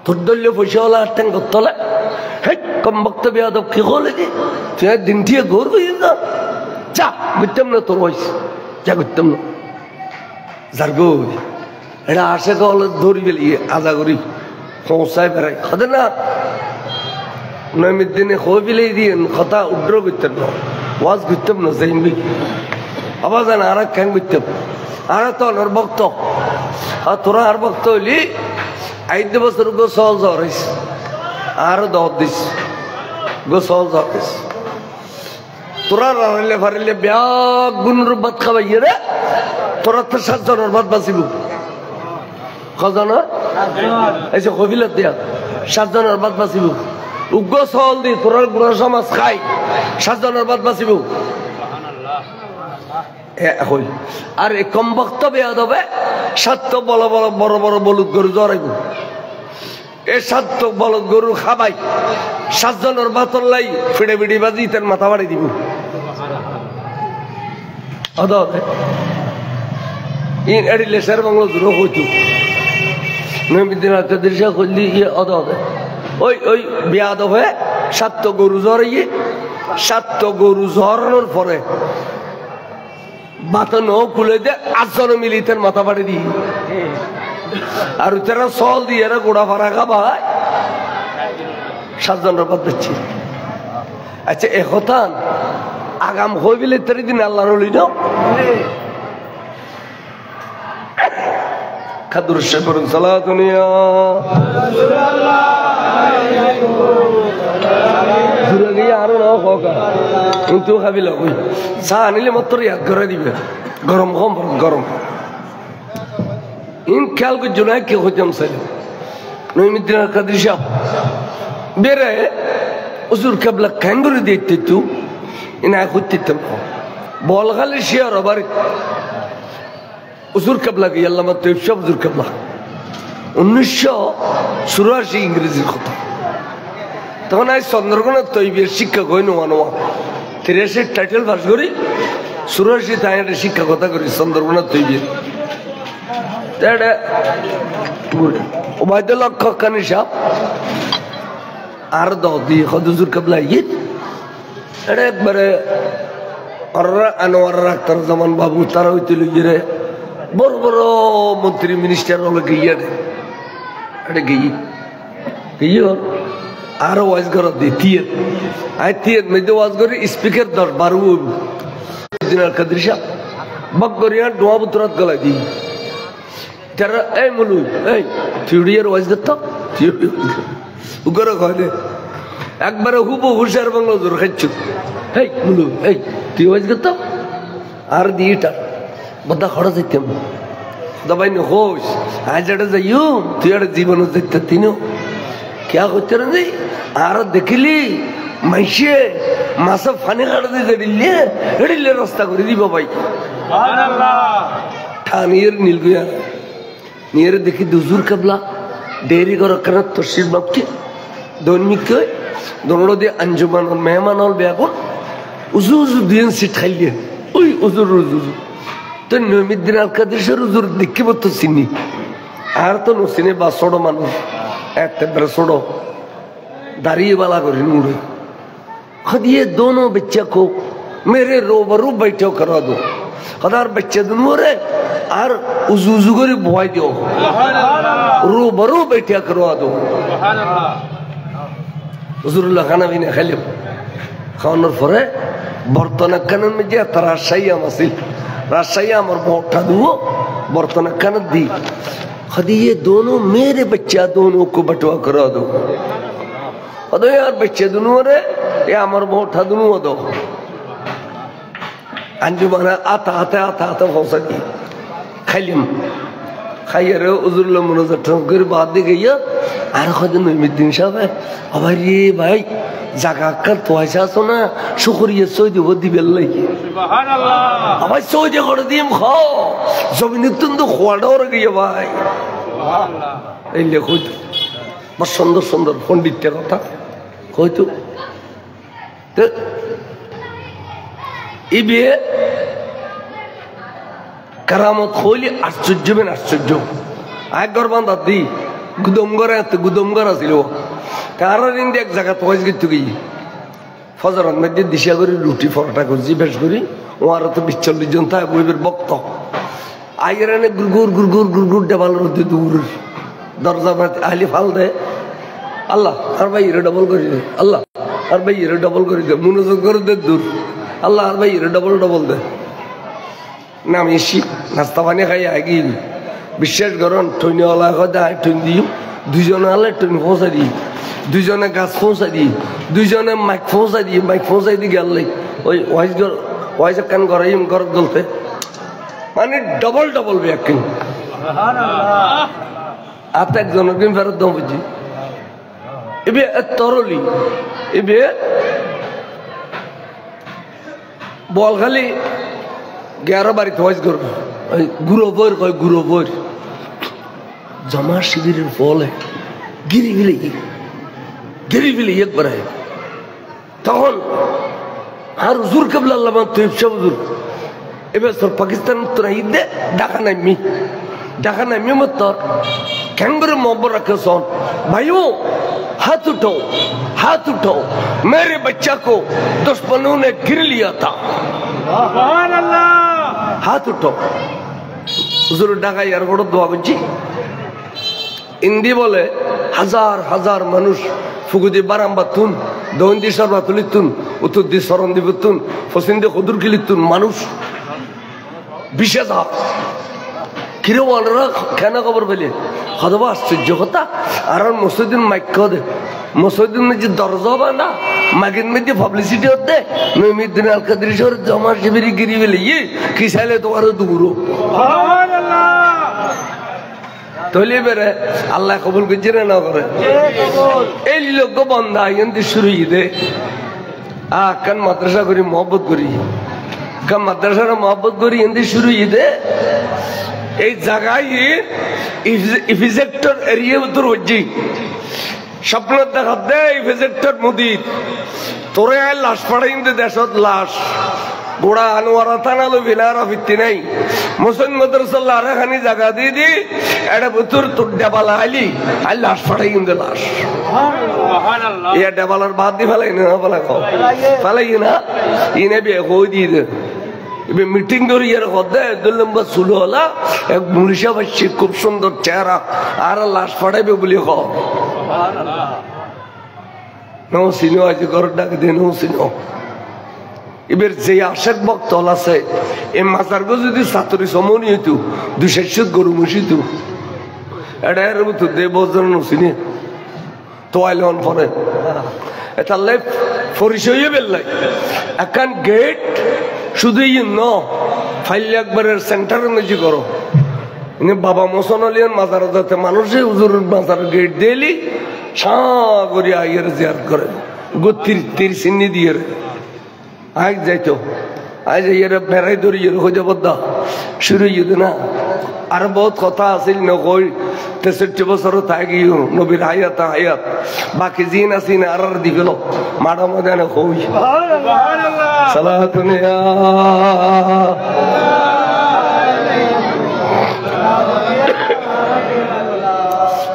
তোর দলীয় পয়সাওয়ালা আর ট্যাং করতলে হে কমবক্তা বেয়াদব কি করলে কি তুই দিন ঠিক ঘোর গিয়ে না যা বুঝতাম না তোর বয়স যা করতাম না যার গো এটা আসে কলে ধরি পেলি আজা করি পৌঁছায় বেড়াই খাদে না নৈমিত দিনে খো পেলে দিয়ে কথা উড্র করতাম না ওয়াজ করতাম না যাইবি আবার জানা আর এক খ্যাং করতাম আর তো অনর ভক্ত আর তোরা আর ভক্ত হইলি 5 বছর গো সহজ জ্বর হয়েছে আর 10 দিস গো সহজ জ্বর হয়েছে তোরা রাড়াইলে ফাড়াইলে ব্যাগ গুণর ভাত খাবাই রে তোরা তো 7 জনের ভাত বাঁচিব কজনের এসে কবিলাত দিয়া 7 জনের ভাত বাঁচিব উগ্র সহল দি তোরার গুড়া সমাজ খাই 7 জনের ভাত বাঁচিব আর এই কম বক্তব্য হবে 7 বড় বড় বলদ গরু জড়াইব এই 7 বলদ গরু খাবাই 7 জনের ভাতর লাই ফিড়ে বিড়ি বাজি তার মাথা বাড়ি দিব ইন এডিলে শের বাংলা দূর হইতো নৈমিদিন দৃশ্য করলি ইয়ে অদ ওই ওই বিয়াদ হয়ে 7 গরু জড়াইয়ে 7 গরু জড়ানোর পরে মাথা ন খুলে দে 8 জন মিলি তার মাথা বাড়ি দি আর তারা সল দিয়ে এরা গোড়া ফাড়া খাবায় 7 জনের বাদ দিচ্ছি। আচ্ছা এ কথা আগাম হয়ে গেলে তার দিন আল্লাহর হলি না খাদুর করুন সালাতুনিয়া দূরে গিয়ে আরো না হোকা কিন্তু খাবি লাগবে চা আনিলে মাত্র ইয়াদ করে দিবে গরম কম গরম ইন খেয়াল করছো না কে হইতাম চাই নৈমিদ্দিন কাদির সাহেব বেড়ে উজুর কেবলা ক্যাঙ্গুরি দিতে তু ইনা করতেতাম বল খালি শিয়ার আবার উজুর কেবলা কি আল্লাহ তৈব সব উজুর কেবলা 1984 ইংরেজির কথা তখন আজ চন্দ্রকোনার তৈবের শিক্ষক হই নোয়া 83 টাইটেল পাস করি 84 তাই একটা শিক্ষকতা করি চন্দ্রকোনার তৈবের ওবায়দুল্লাহ খানি সাহেব আর দিয়ে হজুর কাবলা ইয়ে এটা একবারে আনোয়ার আক্তার জামান বাবু তারা হইতে রে বড় বড় মন্ত্রী মিনিস্টার হলো গিয়ে এটা গিয়ে আরো ওয়াজ করা দিয়ে থিয়ের আই থিয়ের মেয়েদের ওয়াজ করি স্পিকার 10-12 কাদির সাহেব বক করিয়া ডোয়া বুতরাত গলায় দিই তারা এই মুলু এই থিওরিয়ার ওয়াজ করতো উগরে কয় একবারে হুবু হুশার বাংলা জোর খাচ্ছ এই মুলু এই তুই ওয়াজ করতো আর দিয়েটা বদা খড়া যাইতাম দবাই নো হোস আজ এটা যাইও তুই একটা জীবন যাইতে তিনও क्या করতে রে আর দেখিলি মাইসে মাসা ফানি কাটতে দিলে এড়িলে রাস্তা করে দিব ভাই সুবহানাল্লাহ ঠানির নীলগুয়া নিয়ে দেখি দুজুর কেবলা দেরি করা কেন তসির বাপকে দৈনিক দোনো দিয়ে আঞ্জুমান মেহমান হল বেয়া উজু উজু দিয়ে সিট খাইলেন ওই উজুর উজুর তো নৈমিদ্দিন আল কাদের উজুর দেখি তো চিনি আর তো নচিনে বা ছোট মানুষ একেবারে ছোট দাঁড়িয়ে বালা করি নুড়ে खदिए दोनों बच्चे को मेरे रूबरू बैठो करा दो खदार बच्चे दोनों रे और उजू करी बुआई दो रूबरू बैठा करवा दो हुजूरुल्लाह खाना भी नहीं खाली खानर फरे बर्तन कनन में जे तराशैया मसिल राशैया मर मोटा दुओ बर्तन कनन दी खदिए दोनों मेरे बच्चा दोनों को बटवा करा दो अदो यार बच्चे दोनों रे ये अमर मोटा दोनों दो अंजुमना आता आता आता आता हो सकी खलीम खायर हुजूरुल्लाह मुनज़्ज़र ठोकर बात दी गई है आर खुद नईमुद्दीन साहब है अब ये भाई जगह का तो ऐसा सुना शुक्रिया सोई वो दी बेल्ला ही सुभान अल्लाह अब सोई जे कर दिम खाओ जमीन तुम तो खुआड़ा और गई भाई सुभान अल्लाह ये खुद बस सुंदर सुंदर पंडित टे कथा कोई तो इबे करामत खोली आश्चर्य में आश्चर्य आग गरबान दादी गुदमगर आसिलो तारा दिन एक जगह तोइज गित गई फजर में दिशा करी रुटी परोटा करছি বেশ করি ওর তো 40 জন থাকে বইবের বক্ত আইরানে গুরগুর ডাবল রতে দূর দরজা মধ্যে আলি ফাল দে আল্লাহ আর ভাই এর ডাবল করে দে আল্লাহ আর ভাই এর ডাবল করে দে মনোযোগ করে দে দূর আল্লাহ আর ভাই এর ডাবল দে নাম এসি নাস্তা পানি খাই আগি বিশ্বাস করুন টুনিওয়ালা কথা টুন দিও দুইজন আলে টুন পৌঁছা দি দুইজনে গাছ পৌঁছা দি দুইজনে মাইক পৌঁছাই দি গেল ওই ওয়াইজ কান গরাইম ঘর গলতে মানে ডবল ব্যাকিং আত একজনের দিন ফেরত দাও বুঝি এবে তরলি এবে বল খালি 11 বাড়িতে ওয়াইজ করব ওই গুরো বই জমা শিবিরের ফলে গিরি গিলি একবার তখন আর হুজুর কেবলা আল্লাহ তৈব শাহ হুজুর এবার তোর পাকিস্তান তোর ঈদে ঢাকা নামি মত कैंगर मोहब्बत रखे सोन भाइयों हाथ उठाओ मेरे बच्चा को दुश्मनों ने गिर लिया था सुभान अल्लाह हाथ उठाओ हुजूर ढाका एयरपोर्ट दोआ बुझी इंदी बोले हजार মানুষ ফুগুদি বারামবাতুন দৌন্দি সরবাতুলিতুন উতুদ্দি সরন্দিবতুন ফসিন্দে খুদুর কিলিতুন মানুষ 20,000 কিরে ওয়ালরা কেন খবর পেলে হদবা আশ্চর্য কথা আর মসজিদিন মাইক দে মসজিদিন যে দরজা বানা মাগিন মধ্যে পাবলিসিটি হতে নঈমুদ্দিন আল কাদরি শহর জমা শিবিরি গিরি বেলে কি চাইলে তোমার দূর সুবহানাল্লাহ তলে বেরে আল্লাহ কবুল করছে না করে এই লোক বন্ধা এন্দি শুরু ইদে কান মাদ্রাসা করি মহব্বত করি কান মাদ্রাসার মহব্বত করি এন্দি শুরু ইদে এই জায়গায় ইফিজেক্টর এরিয়া উত্তর হচ্ছে স্বপ্ন দেখা দে ইফিজেক্টর মুদিত তোরে লাশ পাড়াই দেশত লাশ বুড়া আনোয়ারা থানালো ভিলারা ভিত্তি নাই মুসলিম মাদ্রাসা খানি জায়গা দিয়ে দি এটা বুতুর তোর ডেবালা আলি আর লাশ পাড়াই কিন্তু লাশ ইয়া ডেবালার বাদ দি ফেলাই না ফেলাই না ইনে বিয়ে কই দিয়ে দে মিটিং করে ইয়ার হদে দুলম্বা চুলো হলা এক মুনিশা বাচ্চি খুব সুন্দর চেহারা আর লাশ ফাটাইবে বলি নৌ সিনো আজ ঘর ডাক দে নৌ সিনো এবার যে আশেক ভক্ত আছে এই মাজারগো যদি ছাত্রী সমনি হইতো 200 গরু মুসিত এটা এর মতো দেব নৌসিনে তোয়াইলন পরে এটা লাইফ পরিচয় বেললাই একান গেট শুধু ফাইল একবারের সেন্টারের মধ্যে করো বাবা মোসন আলিয়ান মাজার যাতে মানুষে হুজুর মাজার গেট দিলি সাগরি আইয়ের জিয়ারত করে তীর চিহ্নি দিয়ে আজ যাইতো আজ ইয়ের বেড়াই ধরি হয়ে যাব শুরু হয়ে না আর বহুত কথা আছিল নকই 63 বছর থাকিও নবীর হায়াত হায়াত বাকি জিন আসিন আর দি গেল মাড়া ময়দানে কই সুবহানাল্লাহ সালাতুন ইয়া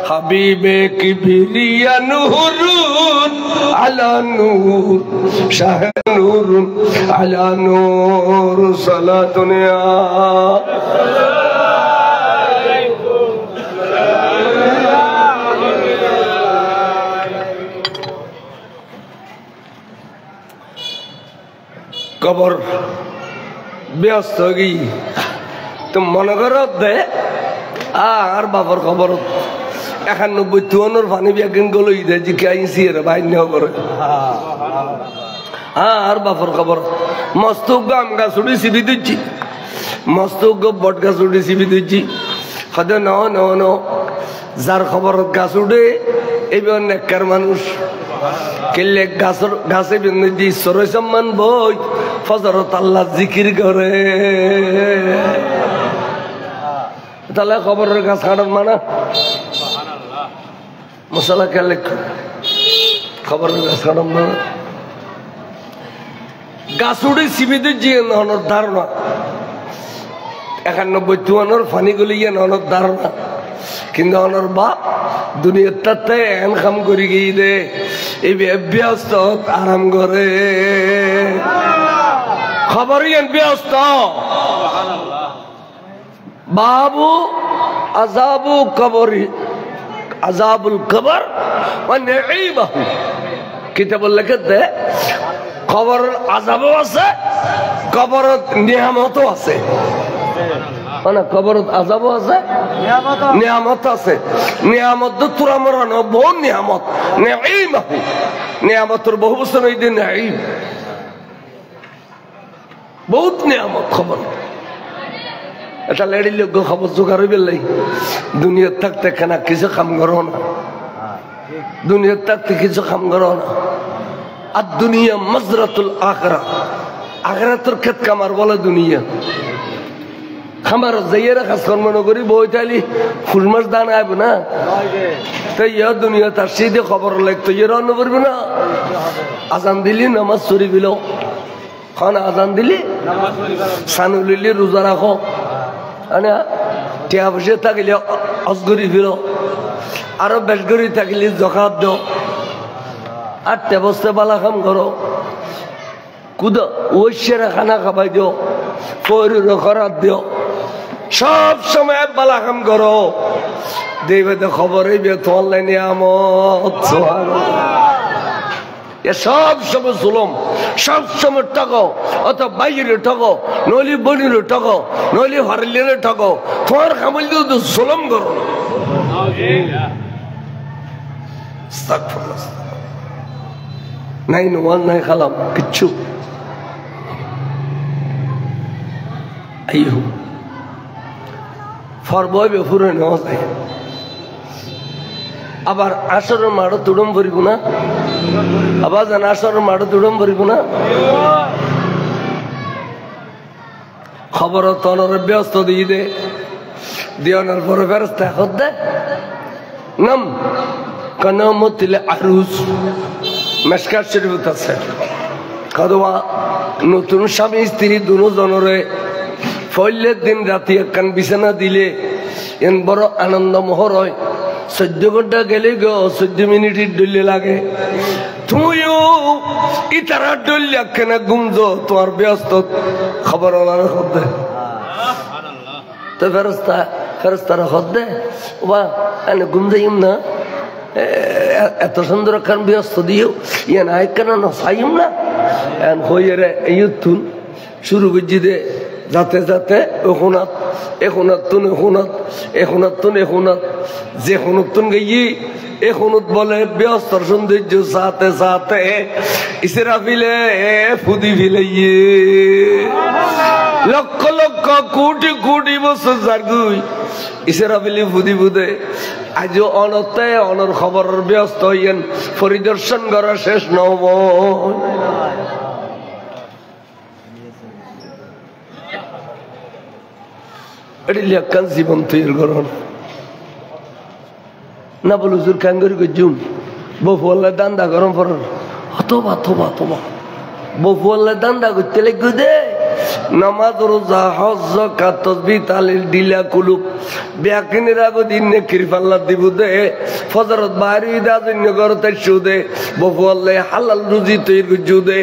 হাবিবে কিবরিয়া নূরুন আলা নূর শাহ নূরুন আলা নূর সালাতুন ইয়া কবর ব্যস্ত গই তো মনে করো দে আর বাবার খবর 91-52 পানি বিয়াকিন গলো ইদে জিকাইছি রে বাইন্য করে আর বাবার খবর মস্তক গাম গাছ উড়ি সিবি দিচ্ছি মস্তক বট গাছ উড়ি সিবি দিচ্ছি হদে ন যার খবর গাছ উড়ে এবার নেককার মানুষ কেলে গাছে বেঁধে ঈশ্বরের সম্মান বই ফজরত আল্লাহ জিকির করে তাহলে খবরের গাছ কাটার মানা মশলা খেলে খবরের গাছ কাটার মানা গাছ উড়ে সিবিদে যে নহনের ধারণা 91-52 ফানি গলি গিয়ে নহনের ধারণা কিন্তু অনর বাপ দুনিয়ার তাতে এন কাম করি গিয়ে দে এই ব্যস্ত আরাম করে খবরই ব্যস্ত বাবু আজাবু কবরি আজাবুল কবর ওয়ানাঈবাহু কিতাবুল লিখতে কবর আযাবও আছে কবর নিয়ামতও আছে মানে কবর আযাবও আছে নিয়ামত আছে নিয়ামত তোরা মরানো বহু নিয়ামত নাঈমাহু নিয়ামতের বহু বছর এই দিন নাঈম বহুত নিয়ামত খবর এটা লেডি লোক খবর জোগাড় বেলাই দুনিয়ার থাকতে কেনা কিছু কাম করো না দুনিয়ার থাকতে কিছু কাম করো না আর দুনিয়া মজরাতুল আখরা আখরাতের ক্ষেত কামার বলে দুনিয়া খামার যাইয়েরা কাজ কর্ম নকরি বইতালি ফুল মাছ দান আইব না তাই ইয়া দুনিয়া তার সেই খবর লাগতো ইয়ে রান্না করবি না আজান দিলি নামাজ চুরি বিল খান আজান দিলি সানুলিলি রোজা রাখো টিয়া বসে থাকলে অজগরি ফির আরো বেশ করে থাকলে জকাত দাও আর টেবস্তে বালা কাম করো কুদ ওইসেরা খানা খাবাই দিও পরির খরাত দিও সব সময় বালা কাম করো দেখবে তো খবর এই তোমার লাইনে আমত সব সময় জুলুম সব সময় ঠকো অত বাইরে ঠকো নইলে বনিরে ঠকো নইলে হারলিরে ঠকো তোমার খামল দিয়ে তো জুলুম করো নাই নোয়ান নাই খালাম কিচ্ছু আইয়ো ফরবই বেফুরে নেওয়া যায় আবার আসরের মাঠও তুড়ম ভরিব না আবার জান আসরের মাঠও তুড়ম ভরিব না খবর তনরে ব্যস্ত দিয়ে দে দিওয়ানোর পরে ফেরস্তা হতে নাম কানামতিলে আরুস মেশকাত শরীফত আছে কদওয়া নতুন স্বামী স্ত্রী দুজনরে ফইলের দিন রাতে একখান বিছানা দিলে এন বড় আনন্দ মোহর হয় 14 ঘন্টা গেলে গো 14 মিনিটের ডলে লাগে তুমিও ইতারা ডলে একখানা ঘুমজো তোমার ব্যস্ত খবর ওনারা হতে তো ফেরস্তারা হতে বা এনে ঘুম যাইম না এত সুন্দর একখান ব্যস্ত দিও ইয়ে না একখানা নসাইম না এন হইয়ে রে ইউতুন শুরু করছি দে যাতে যাতে এখুনাত যে হুনুতুন গিয়ে এখুনুত বলে ব্যস্তর সৌন্দর্য সাথে সাথে ইসেরা ফিলে ফুদি ফিলে লক্ষ লক্ষ কোটি কোটি বছর জাগুই ইসেরা ফিলে ফুদি ফুদে আজ অনতে অনর খবরের ব্যস্ত হইয়েন পরিদর্শন করা শেষ নব এটি লেখান জীবন তৈরি করুন না বলো জোর ক্যাঙ্গরি জুম বফুয়াল্লা দান্দা গরম পড়ন হতবা থবা থবা বফুয়াল্লা দান্দা করতে লেগে দে নামাজ রোজা হজ যাকাত তাসবিহ তাহলিল দিলা কুলুব বেয়াকিনের আগো দিন নে কিরফাল্লা দিব দে ফজরত বাইরে দা জন্য করতে শুদে বফুয়াল্লা হালাল রুজি তৈরি করজু দে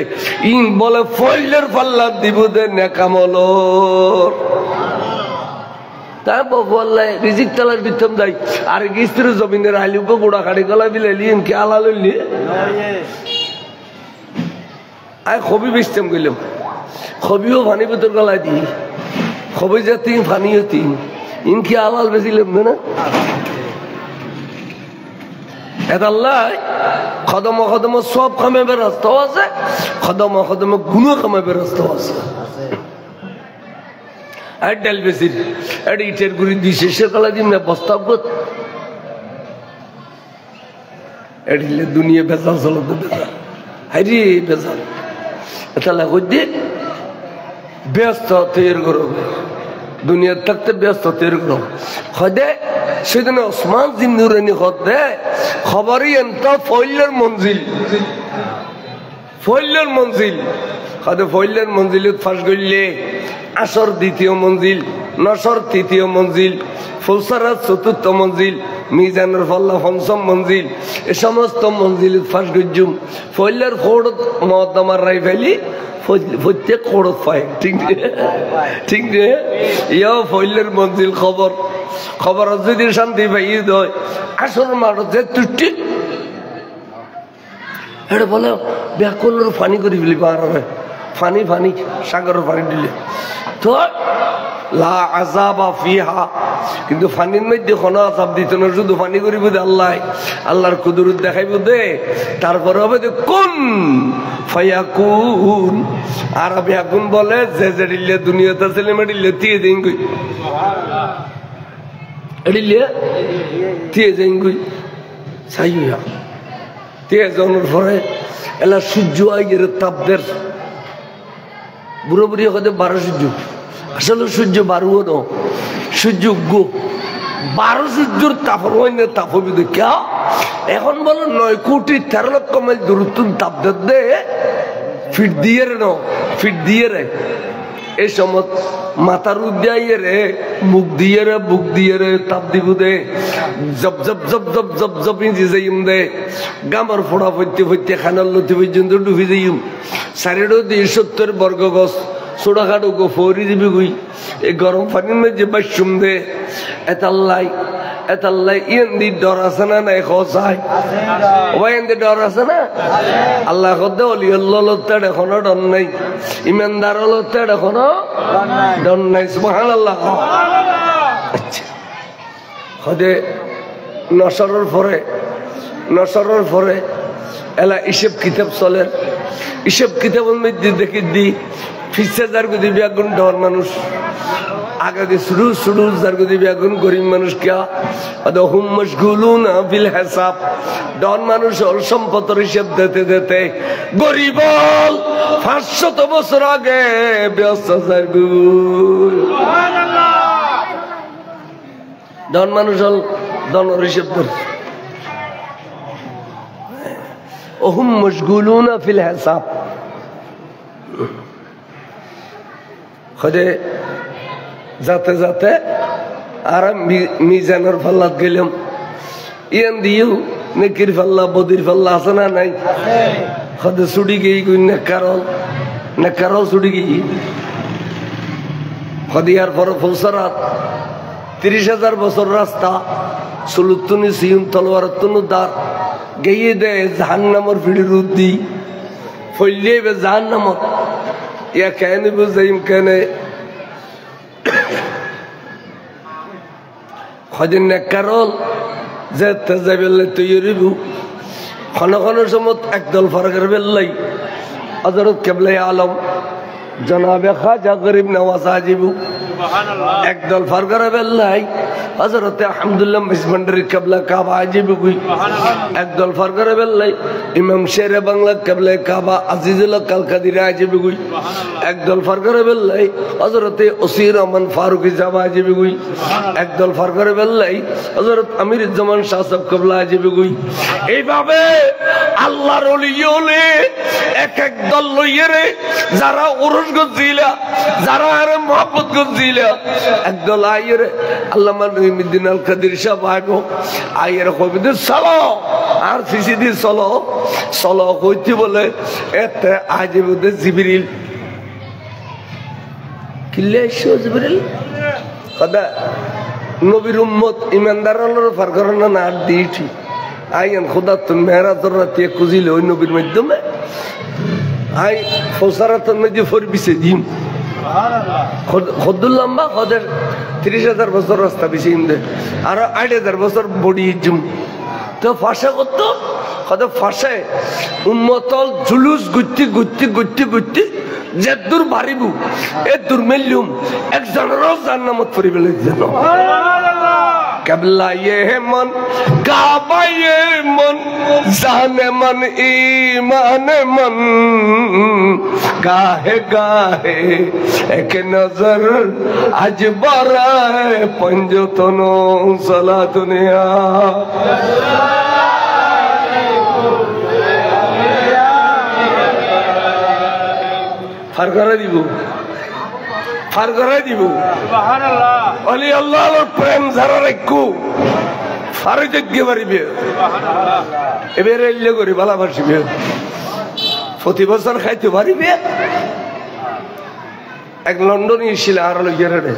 ইন বলে ফইলের পাল্লা দিব দে নেকামল তাই বফুয়াল্লা রিজিক তালার বিতম যাই আর গিস্ত্র জমিনের আলুকে বুড়া কাটি গলা বিলেলি ইনকে আলা লইলি আয় খবি বেচতাম গেলাম খবিও ফানি ভিতর গলায় দিই খবি যাতি ফানিও তিন ইনকি আলাল বেছিলাম না এদাল্লাহ খদম খদম সব কামাইবার রাস্তাও আছে খদম খদম গুণও কামাইবার রাস্তাও আছে আর ডাল বেশির আর ইটের গুড়ি দুই শেষের গলা দিন না বস্তাব গত এডিলে দুনিয়া বেজাল চলত বেজাল হাইরে বেজাল এটা লাগো দিয়ে ব্যস্ত তৈরি করো দুনিয়ার থাকতে ব্যস্ত তৈরি করো হদে সেদিন ওসমান জিন্নুরানি হদে খবরই এন্ত ফইলের মঞ্জিল হদে ফইলের মঞ্জিলত ফাঁস গইলে আসর দ্বিতীয় মঞ্জিল নসর তৃতীয় মঞ্জিল ফুলসারাত চতুর্থ মঞ্জিল মিজানুর ফল্লা পঞ্চম মঞ্জিল এ সমস্ত মঞ্জিলত ফাঁস গজ্জুম ফইলের ফোড়ত মহদ্দমার রাই ফেলি প্রত্যেক খড়ত পায় ঠিক নে ইয়াও ফইলের মঞ্জিল খবর যদি শান্তি পাই দয় আসর মাঠত যে তুটি এটা বলে ব্যাকুলের ফানি করে ফেলি পাহাড়ে ফানি সাগরের পানি দিলে তো লা আযাবা ফিহা কিন্তু ফানির মধ্যে কোনো আযাব দিত না শুধু ফানি করিব দে আল্লাহর কুদরত দেখাইব দে তারপরে হবে যে কোন ফায়াকুন আরবি আগুন বলে যে দিলে দুনিয়াতে ছেলে মেডিলে দিয়ে দেন কই এডিলে দিয়ে দেন কই সাইয়া দিয়ে জনের পরে এলা সূর্য আইয়ের তাপদের বুড়ো বুড়ি হতে 12 সূর্য আসলে সূর্য 12 ন সূর্য গো 12 সূর্যর তাপর হইনে তাপবি দে কে এখন বলো 9 কোটি 13 লক্ষ মাইল দূরত্ব তাপ দে ফিট দিয়ে রে এই সময় মাথার উদ্যাইয়ে রে মুখ দিয়ে রে তাপ দিব দে জব ইঞ্জি যাইম দে গামার ফোড়া ফইতে খানার লতি পর্যন্ত ডুবি যাইম চারিডো 70 বর্গ গছ ছোটখাটো গো ফরি দিবি গুই এই গরম পানির মধ্যে বাসুম দে এতাল্লাই ইন্দি ডর আছে না নাই খসাই ওই ইন্দি ডর আছে না আল্লাহ কদে অলি আল্লাহর এখনো ডর নাই ইমানদার হলতের এখনো ডর নাই সুবহানাল্লাহ আচ্ছা কদে নসরের পরে এলা হিসেব কিতাব চলে হিসেব কিতাবের মধ্যে দেখি দি ফিসে যার গদি বেগুন ডর মানুষ আগে দিয়ে শুরু যার গদি বেগুন গরিব মানুষ কে হুম মশগুলুনা বিল হিসাব ডর মানুষ হল সম্পদের হিসেব দিতে গরিব 500 বছর আগে ব্যস্ত যার ডর মানুষ হল দনের হিসেব ধরে হুম মশগুলুনা ফিল হিসাব যাতে আর মিজানের ফাল্লাত গেলাম ইয়ান দিও নেকির ফাল্লা বদির ফাল্লা আছে না নাই হদে ছুটি গেই কই নেকারল ছুটি গেই হদিয়ার পর ফুলসরাত 30,000 বছর রাস্তা সুলুতুনি সিউম তলোয়ারতুন দার গেয়ে দে জাহান্নামের ভিড়ির উদ্দি ফইলে বে জাহান্নামত ইয়া কেন বুঝাইম কেনে খদিন নেকারল যে তেজাবেলে তৈরিবু ক্ষণ সময় একদল ফরকের বেল্লাই হযরত কিবলা আলম জনাবে খাজা গরিব নওয়াজ আজিবু একদল ফারগারা বেল্লাই হযরতে আহমদুল্লাহ মিসবান্ডারি কিবলা কাবা আজিবু একদল ফারগারা বেল্লাই ইমাম শেরে বাংলা কিবলা কাবা আজিজুল্লাহ কালকাদির আজিবু একদল ফারগারা বেল্লাই হযরতে ওসির রহমান ফারুকি জামা আজিবু একদল ফারগারা বেল্লাই হযরত আমির জামান শাহ সাহেব কিবলা আজিবু এইভাবে আল্লাহর ওলি ওলি এক এক দল লইয়ে যারা উরুস গজিলা যারা আরে মোহাম্মদ গজিলা একদল আইরে আল্লামা নঈমুদ্দিন আল কাদির সাহেব আইবো আইরে কবিদের চলো আর সিসিদি চলো চলো কইতে বলে এতে আজিবুদে জিবরিল কিল্লে জিবরিল কদা নবীর উম্মত ইমানদারদের ফারকরনা না দিয়েছি আইন খোদা তো মেরাজর রাতে কুজিলে ওই নবীর মাধ্যমে আই ফসারাতের মধ্যে ফরবিছে জিম খদ্দুল লম্বা খদের 30,000 বছর রাস্তা বেশি ইন্দে আর 8,000 বছর বডি জুম তো ফাঁসা করতো খদ ফাঁসায় উম্মতল জুলুস গুত্তি গুত্তি গুত্তি গুত্তি যে দূর বাড়িবু এ দূর মেলিউম একজনেরও জান্নামত পরিবেলের জন্য कबला ये है मन काबा ये मन जाने मन ईमान मन गाहे गाहे एक नजर आज बारा है पंजतनो सला दुनिया फरकरा दिबो ফারগরা দিব সুবহানাল্লাহ ওলি আল্লাহর প্রেম যারা রাখু ফারজজ্ঞ পারিবে সুবহানাল্লাহ এবারে এলে করি ভালোবাসিবে প্রতি বছর খাইতে পারিবে এক লন্ডনে ছিল আর লইয়ারে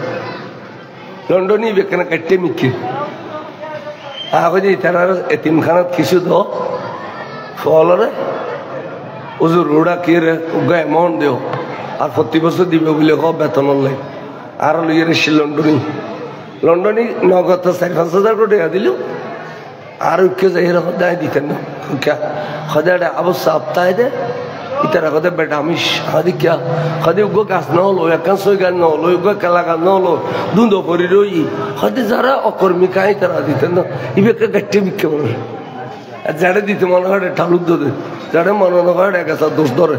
লন্ডনে বেকনা কাটতে মিকে আগে তারা এতিমখানাত কিছু দো ফলরে হুজুর রোডা কিরে উগা অ্যামাউন্ট দেও আর প্রতি বছর দিবে বলে বেতন লাই আর লইয়ে রেছি লন্ডনে নগদ 4-5 কোটি টাকা দিল আর যাই সদায় দিতেন না সদায় অবস্থা সপ্তাহে দে ইতারা কথা বেটা আমি হাদি কিয়া হাদি উগো গাছ নহলো একান সই গাছ নহলো উগো কেলা গাছ নহলো দুধ পরি রই হাদি যারা অকর্মী কাই তারা দিতেন না ইবেকে গাঠে বিক্ষে মনে আর যারা দিতে মনে হয় ঠালুক দে যারা মনে হয় একা দোষ ধরে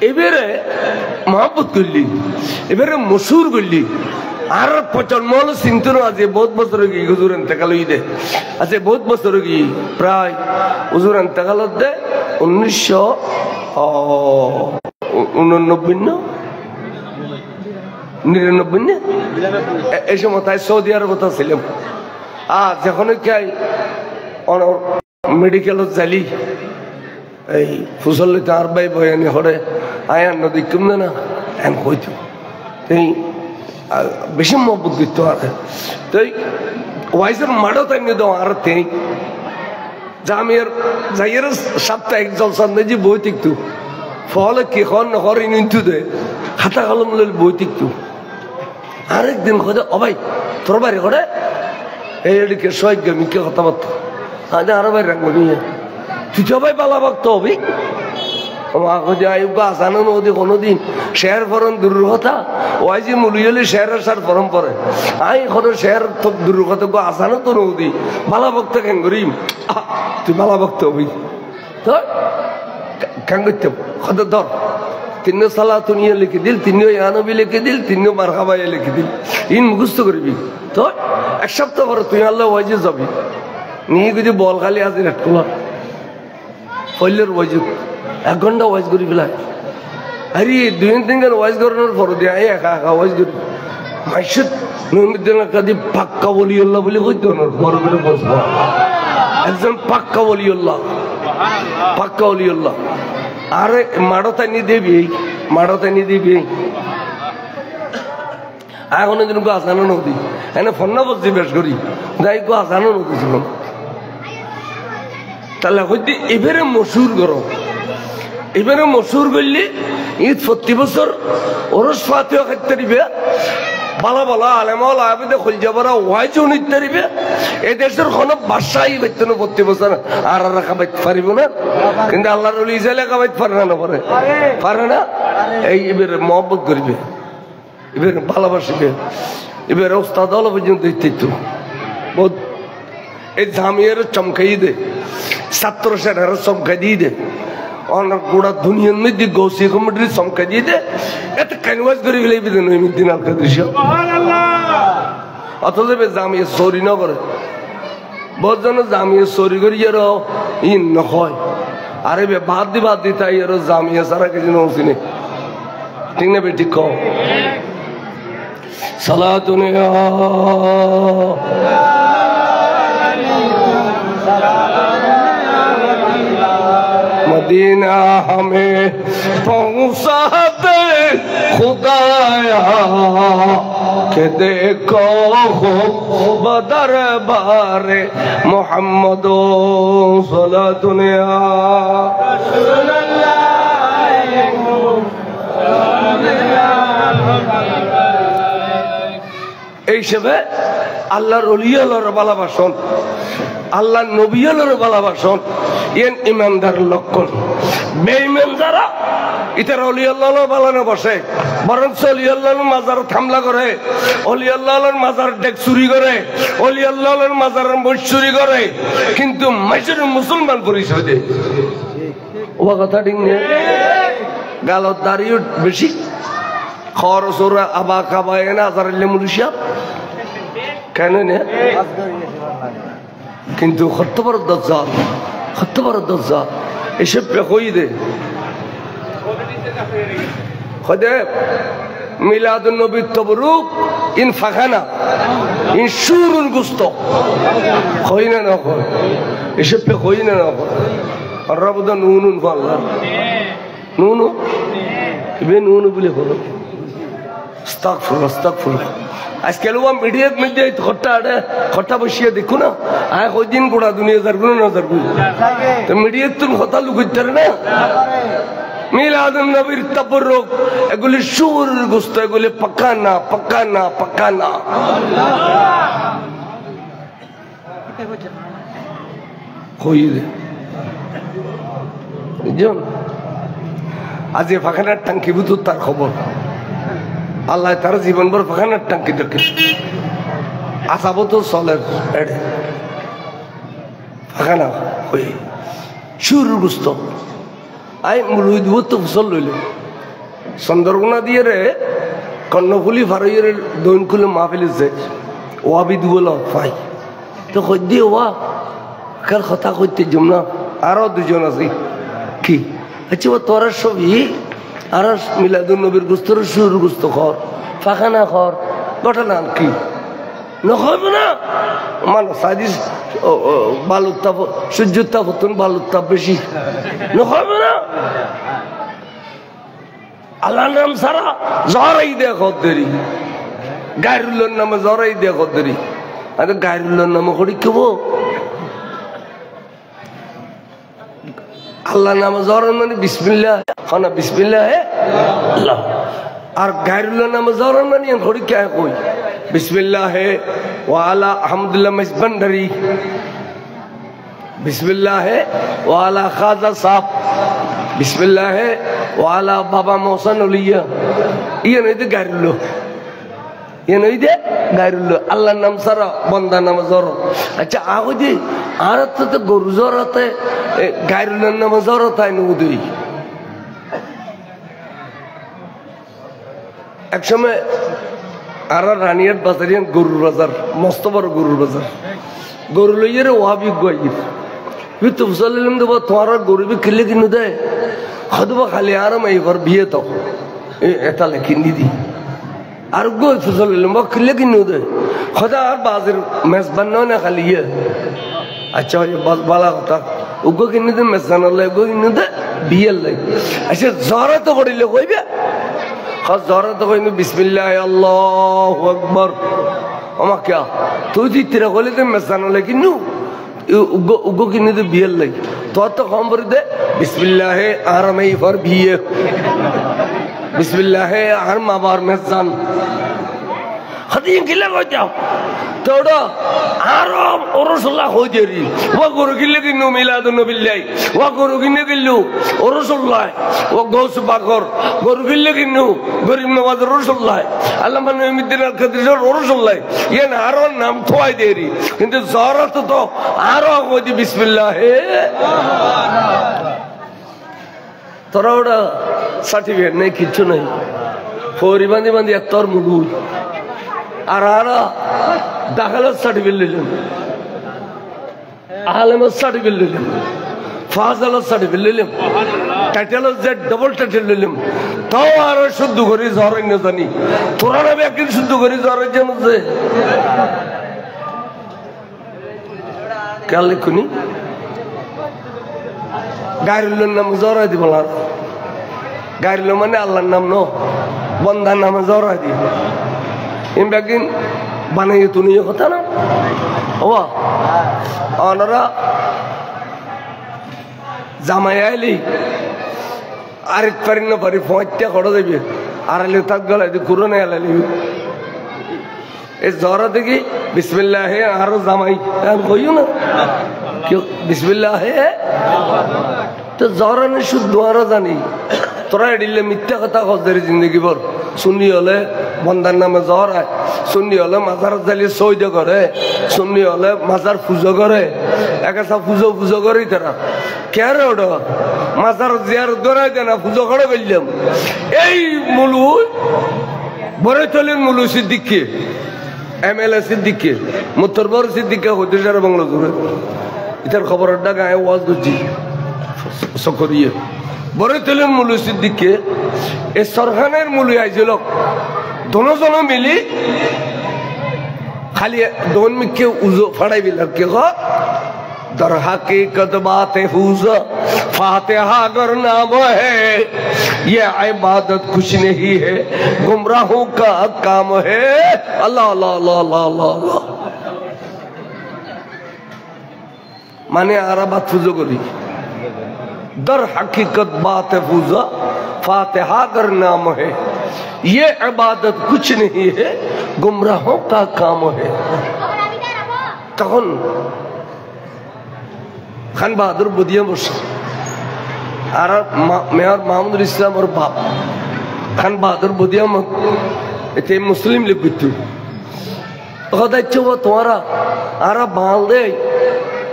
এবারে মহাব্বত করলি এবারে মশুর করলি আর প্রজন্ম হলো চিন্তন আছে বহুত বছর কি হুজুর এতেকাল দে আছে বহুত বছর কি প্রায় হুজুর এতেকাল দে 1999 99 এই সময় তাই সৌদি আরবত ছিলাম যখন মেডিকেলত জালি এই ফুসল আর বাই বয়ানি হরে আয়ার নদী কমবে না এন হইতো এই বেশি মহব্বত করতো আর তাই ওয়াইজের মাড়ো তাই নিয়ে দাও আর তেই জামিয়ার যাইয়ের সাপ্তাহিক জলসান নেজি বই তিকতু ফলে কি খন হর ইনতু দে খাতা কলম লইল বই তিকতু আরেকদিন কদে ও ভাই তোর বাড়ি করে এই এদিকে সৈক্য মিকে কথা বলতো আজ আরো ভাই রাখবো নিয়ে তুই তো ভাই পালা ভক্ত হবি আসানো নদী কোনোদিন শেয়ার ফরম দূর কথা ওই যে মুলিয়ালি শেয়ারের সার ফরম পরে আই কোনো শেয়ার তো দূর কথা গো আসানো তো নদী বালা ভক্ত কেন করিম তুই বালা ভক্ত হবি তো কেন করতে কত ধর তিনিও সালা তুনিয়ে লিখে দিল তিনিও ইয়ানবি লিখে দিল তিনিও মারহাবাইয়া লিখে দিল ইন মুখস্থ করবি তো এক সপ্তাহ পরে তুই আল্লাহ ওয়াইজে যাবি নিয়ে যদি বল খালি আজি রেট খোলা ফলের ওয়াইজ 1 ঘন্টা ওয়াইজ করি ফেলা আরে 2-3 ঘন্টা ওয়াইজ করানোর পর দিয়ে একা একা ওয়াইজ করি মাইসুদ নূরুদ্দিন কাদি পাক্কা ওলিউল্লাহ বলে কইতো না বড় করে বলবো একজন পাক্কা ওলিউল্লাহ পাক্কা ওলিউল্লাহ আরে মাড়তানি দেবি এখন দিন গো আসানো নদী এনে ফন্না বলছি বেশ করি যাই গো আসানো নদী ছিল তাহলে হইতে এবারে মশুর করো এবারে মশুর করলে ঈদ প্রতি বছর ওরস ফাতেও খাইতে দিবে ভালো ভালো আলেমল আবিদে খুল যাবার ওয়াই জুনিত তারিবে এই দেশের কোনো বাসাই বেতন প্রতি বছর আর রাখা বাইতে পারিব না কিন্তু আল্লাহর ওলি ইসালে কাবাইতে পারে না পারে পারে না এই এবার মহব্বত করবে এবার ভালোবাসবে এবার ওস্তাদ হলো পর্যন্ত ইত্যাদি বহুত এই জামিয়ার চমকাই দে ছাত্র সেনার চমকা দিয়ে দে অনেক গোড়া দুনিয়ার মধ্যে গৌসি কমিটির চমকা দিয়ে দে এত ক্যানভাস করে ফেলে নইমুদ্দিন আল কাদের অথচ জামিয়া চুরি ন করে বহুত জন জামিয়া চুরি করি আর ই নয় আরে বে বাদ দি তাই আর জামিয়া সারা কিছু নৌসিনে ঠিক না বে ঠিক কও সালাতুন मदीना हमें पहुंचा दे खुदाया के देखो बदर बारे मोहम्मद सला दुनिया এই হিসেবে আল্লাহর ওলিয়ার ভালোবাসন আল্লাহ নবীর ভালোবাসন এন ইমানদারের লক্ষণ বেঈমান যারা ইতারা ওলি আল্লাহর বালানো বসে বরঞ্চ ওলি আল্লাহর মাজার থামলা করে ওলি আল্লাহর মাজার ডেক চুরি করে ওলি আল্লাহর মাজার বই চুরি করে কিন্তু মাইসের মুসলমান পরিচয় দেয় ও কথা ঠিক নেই গালত দাঁড়িয়ে বেশি খরচ ওরা আবা কাবা এনে আজারাল্লে মুরিশিয়া কেন নে কিন্তু হত্যবর দজ্জাল এসব কই দে খদে মিলাদুন নবী তবরুক ইন ফাখানা ইন শুরুল গুস্ত কই না না কই এসব কই না না কই আর রবদ নুনুন আল্লাহ নুনু ইবে নুনু বলে বলো আস্তাগফিরুল্লাহ আজকাল ওয়া মিডিয়ার মধ্যে খট্টা বসিয়ে দেখো না আয় ওই দিন গোড়া দুনিয়া যার গুলো নজর গুলো তো মিডিয়ার তুমি কথা লুকাইতে না মিলাদুন নবীর তাবরুক এগুলি সুর গোস্ত এগুলি পাক্কা না হই রে জন আজ এ ফাঁকানার টাঙ্কি বুঝুত তার খবর আল্লাহ তার জীবনভর ফাঁকানার টাঙ্কি দেখে আসাবো তো চলের এড়ে ফাঁকানা হয়ে সুর গুস্ত আই রুই দিব তো ফসল লইল চন্দ্রকোনা দিয়ে রে কর্ণফুলি ফারইয়ের দৈন খুলে মা ফেলেছে ওয়াবি দুবল পাই তো কই দিয়ে ওয়া কার কথা কইতে জম না আরো দুজন আছে কি আচ্ছা ও তোর ছবি আর মিলাদুন নবীর গুস্তর সুর গুস্ত খর ফাঁকানা খর ঘটনা কি নখাব না মানে সাদিস বালুর তাপ সূর্যের তাপ হতুন বালুর তাপ বেশি নখাব না আল্লাহ নাম সারা জরাই দেখো দেরি গায়রুল্লাহর নামে জরাই দেখো দেরি আরে গায়রুল্লাহর নামে করি কেব আল্লাহ নামে জরান মানে বিসমিল্লাহ খানা বিসমিল্লাহ আল্লাহ আর গায়রুল্লাহর নামে জরান মানে করি কে কই বিসমিল্লাহ ওয়ালা আলহামদুলিল্লাহ মেজবান্ডারি বিসমিল্লাহ ওয়ালা খাজা সাহেব বিসমিল্লাহ ওয়ালা বাবা মোহসেন ওলিয়া ইয়ে নই দে গায়রুল্লাহ ইয়ে নই দে গায়রুল্লাহ আল্লাহর নাম সারা বন্দা নাম জর আচ্ছা আগো দি আর তো গরু জরতে গায়রুল্লাহর নাম জর তাই নদী এক সময় আর রানিয়ার বাজারিয়ান গরুর বাজার মস্ত বড় গরুর বাজার গরু লইয়ে ওয়াবি গাইর তো মুসলিম দেব তোমার গরু বি কিনলে কিনু দেয় হয়তো খালি আরাম এইবার বিয়ে তো এটা কিনি দি আর গই ফুসলিম বা কিনলে কিনু দেয় হয়তো আর বাজার মেজবান নয় না খালি ইয়ে আচ্ছা বালা কথা উগো কিনে দে মেজবান লাগবে কিনু দে বিয়ে লাগে আচ্ছা জ্বরে তো করিলে কইবে জ্বরে তো কইনু বিসমিল্লাহ আল্লাহু আকবার আমা क्या তুই দিতরা কইলে দে মেজবান লাগে কিনু উগো কিনে দে বিয়ে লাগে তো কম করে দে বিসমিল্লাহ আরামে ফর বিয়ে বিসমিল্লাহ আর মাবার মেজান হাতিয়ে কিলে কই যাও তোড়ো আরো ওরসুল্লাহ হই দেরি ওয়া গরু কিলে কিনু মিলাদুন নবিল্লাহ ওয়া গরু কিনে কিলু ওরসুল্লাহ ও গৌস বাকর গরু কিলে কিনু গরিব নওয়াজ ওরসুল্লাহ আল্লামা নঈমুদ্দিন আল কাদরি ওরসুল্লাহ ইয়ে না আরো নাম থোয়াই দেরি কিন্তু জহরত তো আরো কই দি বিসমিল্লাহ তোরা ওটা সার্টিফিকেট নেই কিচ্ছু নেই ফৌরি বান্ধি বান্ধি তোর মুগুল আর আরা দাখালত সার্টিফিকেট নিলেন আলেমত সার্টিফিকেট নিলেন ফাজালত সার্টিফিকেট নিলাম টাইটেলত যে ডবল টাইটেল নিলাম তাও আর শুদ্ধ করি জ্বর না জানি তোরা না একদিন শুদ্ধ করি জ্বরের জন্য যে কাল লিখুনি গাড়ির নাম জড়াই দিব না গাড়িল মানে আল্লাহর নাম ন বন্ধার নামে জড়াই দিব একদিন বানাই তুমি কথা না হবা ওনারা জামাই আইলি আরেক পারি না পারি পঁয়টা কড়া দেবে আড়ালে তাক গলায় ঘুরো নেই আলালি এই জ্বরা দেখি বিসমিল্লাহ আরো জামাই কইও না কেউ বিসমিল্লাহ তো জ্বরানি শুদ্ধ আরো জানি তোরা এডিলে মিথ্যা কথা খোঁজের জিন্দগি বল সুন্নি হলে বন্ধার নামে জ্বর হয় সুন্নি হলে মাজার জালি সৈদ করে সুন্নি হলে মাজার পুজো করে একটা পুজো পুজো করি তারা কে রে ওটা মাজার জিয়ারত করাই দেয় না পুজো করে বললাম এই মুলু বড় তলের মুলু সিদ্দিককে MLA সিদ্দিককে মুত্তরবর সিদ্দিককে হতে সারা বাংলা জুড়ে এটার খবরের ডাকা ওয়াজ করছি সকরিয়ে বড় তলের মুলু সিদ্দিককে এই সরখানের মুলু আইছিল দোনোজন মিলি খালি दोन मिक्के उजो फड़ाई भी लगे को दर हकीकत बात फूजा फातिहा अगर नाम है ये इबादत कुछ नहीं है गुमराहों का काम है अल्लाह अल्लाह अल्लाह अल्लाह अल्लाह माने आरा बात फूजो करी दर हकीकत बात फूजा फातिहा अगर नाम है ये इबादत कुछ नहीं है गुमराहों का काम है तখন खान बहादुर बुदिया बस আর মেয়র মাহমুদুল ইসলাম ওর বাপ খান বাহাদুর বুদিয়া এতে মুসলিম লিখিত কথা ইচ্ছে তোমারা আর বাল দে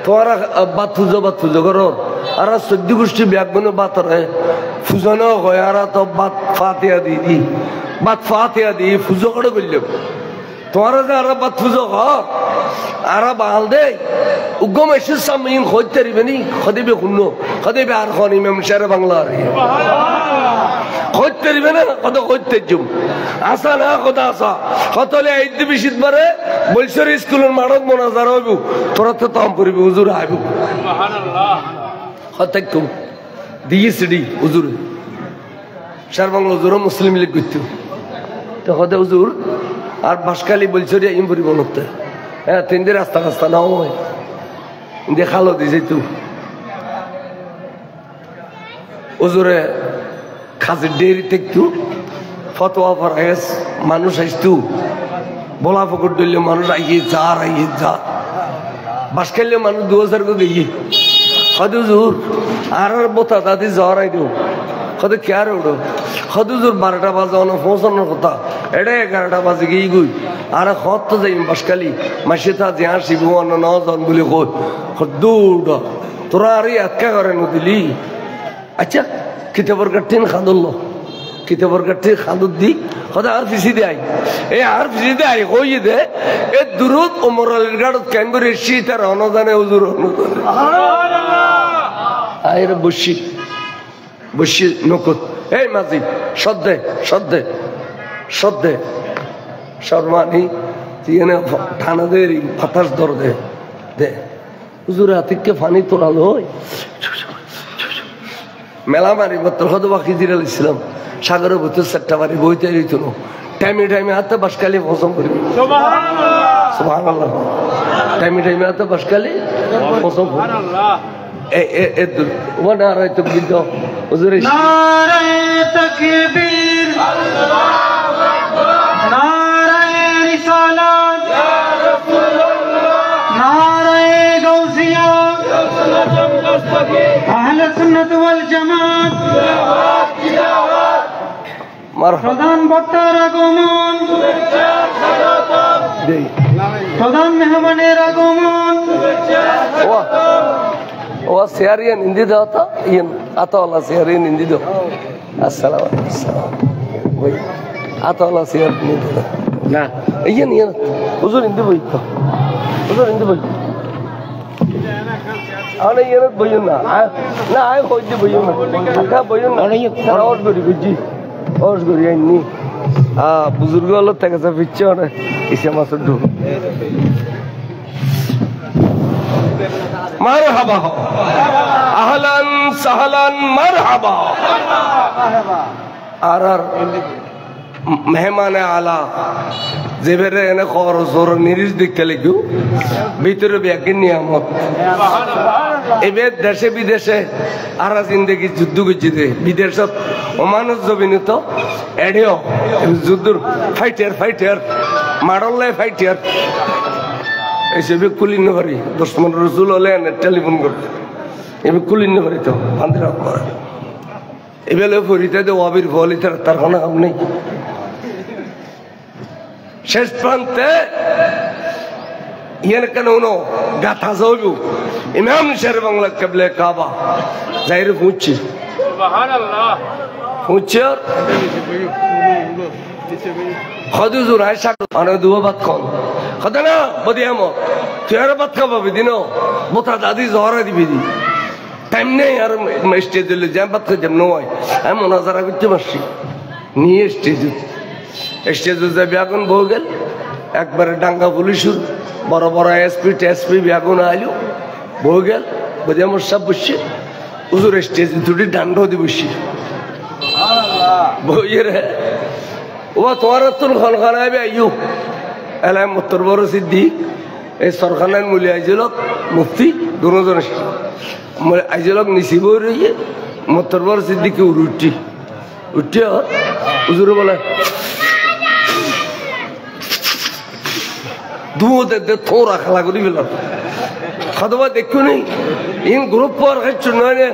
তোমারা বাত ফুজো করো আর 14 গোষ্ঠী ব্যাগবনে বাত রে ফুজনো হয় আর তো বাত ফাতিহা দি বাত ফাতিহা দি ফুজো করে বললাম তোমারা যে আর বাত ফুজো হ আর বাল দে উগম এসে সামিন হইতে রিবেনি খদিবে খুনো খদিবে আর খন ইমাম শের বাংলা আর হইতে রিবে না কত হইতে জুম আসা না কথা আসা কতলে ঈদ বিশিত বারে বলছর স্কুলের মাড়ক মোনাজার হইব তোরা তো তাম করিবি হুজুর আইব সুবহানাল্লাহ হতাকু দিয়েছিডি হুজুর শের বাংলা হুজুর মুসলিম লীগ কইতো তো হদে হুজুর আর বাসকালি বলছরি ইম পরিব নতে হ্যাঁ তিন দিন রাস্তা রাস্তা নাও হয় দেখালো দিছে তু হুজুরে খাজির ডেরি দেখতু ফতোয়া পড়াইস মানুষ আইস্তু বলা ফকর দিলে মানুষ আইয়ে যা বাসকালে মানুষ 2000 কো গিয়ে হদ হুজুর আর বতা দাদি জ্বর আই দিও হদ কে আর ওড়ো হদ হুজুর 12টা বাজে অন পৌঁছানোর কথা এটা 11টা বাজে গিয়ে গুই আর হদ তো যাই বাসকালি মাসিতা যে আসিব অন্য নজন বলে কই হদুড তোরা আর একা করে নদিলি আচ্ছা কিতাবর কাটিন খাদুল্ল কিতাবর কাটি খাদুদ দি হদ আর ফিসি দেয় এই আর ফিসি দেয় কই দে এ দুরুদ ওমর আলীর গাড়ত কেন করে শীতার অনদানে হুজুর সুবহানাল্লাহ আইরে বসি নকত এই মাঝি সদ্দে শর্মানি তিনে ঠানা দে ফাতাস দর দে হুজুর আতিককে ফানি তোলালো মেলা মারি বত্তর হদ বাকি জিরাল ইসলাম সাগরের ভিতর 4টা বাড়ি বইতে রইত টাইমে হাতে বাসকালি পছন্দ করবি সুবহানাল্লাহ টাইমে হাতে বাসকালি পছন্দ সুবহানাল্লাহ এ ওনা রাইতো বিদ্য হুজুর নারে তাকবীর আল্লাহু আকবার নারে
আহলে সুন্নাত ওয়াল জামাত প্রধান বক্তার আগমন, প্রধান মেহমানের আগমন।
ও সিয়ারিয়ান হিন্দি দাও তো ইন আতাওয়ালা সিয়ারিয়ান হিন্দি দাও। আসসালামু আলাইকুম ওই আতাওয়ালা সিয়ার হিন্দি দাও না ইন ইন হুজুর হিন্দি বই তো হুজুর হিন্দি বই আরে ইন বই না না আই হইতে বই না কা বই না আরে ওর গরি বুঝি ওর গরি আইনি বুজুর্গ হলো থেকে যা পিচ্ছে না ইসে মাসুদ দু মারহাবা আহলান সাহলান মারহাবা আর মেহমানে আলা যেবারে এনে খবর জোর নিরিশ দেখতে লিখু ভিতরে ব্যাগের নিয়ামত এবার দেশে বিদেশে আর জিন্দগি যুদ্ধ করছে বিদেশত অমানুষ জবিনিত এড়েও যুদ্ধ ফাইটার মারল্লাই ফাইটার এইসব কুলিন পারি 10 মিনিট রসুল হলে টেলিফোন করতে এবার কুলিন পারি তো আন্দ্রা এবেলে ফরিতে ওয়াবির ফল তার কোনো কাম নেই শেষ প্রান্তে ইয়ান কেন গাথা যাইব ইমাম শের বাংলা কেবলে কাবা যাইরে পৌঁছি পৌঁছে হদুজুর আয়সা মানে দুয়া বাত কম হদে না বদি আমো তুই আর বাত খাবি দিন মোতা দাদি জহরা দিবি দি টাইম নেই আর স্টেজ দিলে জ্যাম বাত খাই যেমন হয় আমি মোনাজারা করতে পারছি নিয়ে স্টেজে যে ব্যাগুন বউ গেল একবারে ডাঙ্গা পুলিশুর বড় বড় এসপি ব্যাগুন আইলো বউ গেল বদি আমার সব বসছে হুজুর স্টেজে দুটি ডান্ড দি বসছি বইয়ের ও তোমার তোর খান আইবে আইও এলাই মত্তর বড় সিদ্ধি এই সরকারের মূল্য আইছিল মুফতি দুজন আইছিল নিচি বই রইয়ে মত্তর বড় সিদ্দিকে উঠি হুজুরে বলে দুধে থোড়া খেলা করি পেলাম খাদবা দেখো নেই ইন গ্রুপ পর খাচ্ছ নয়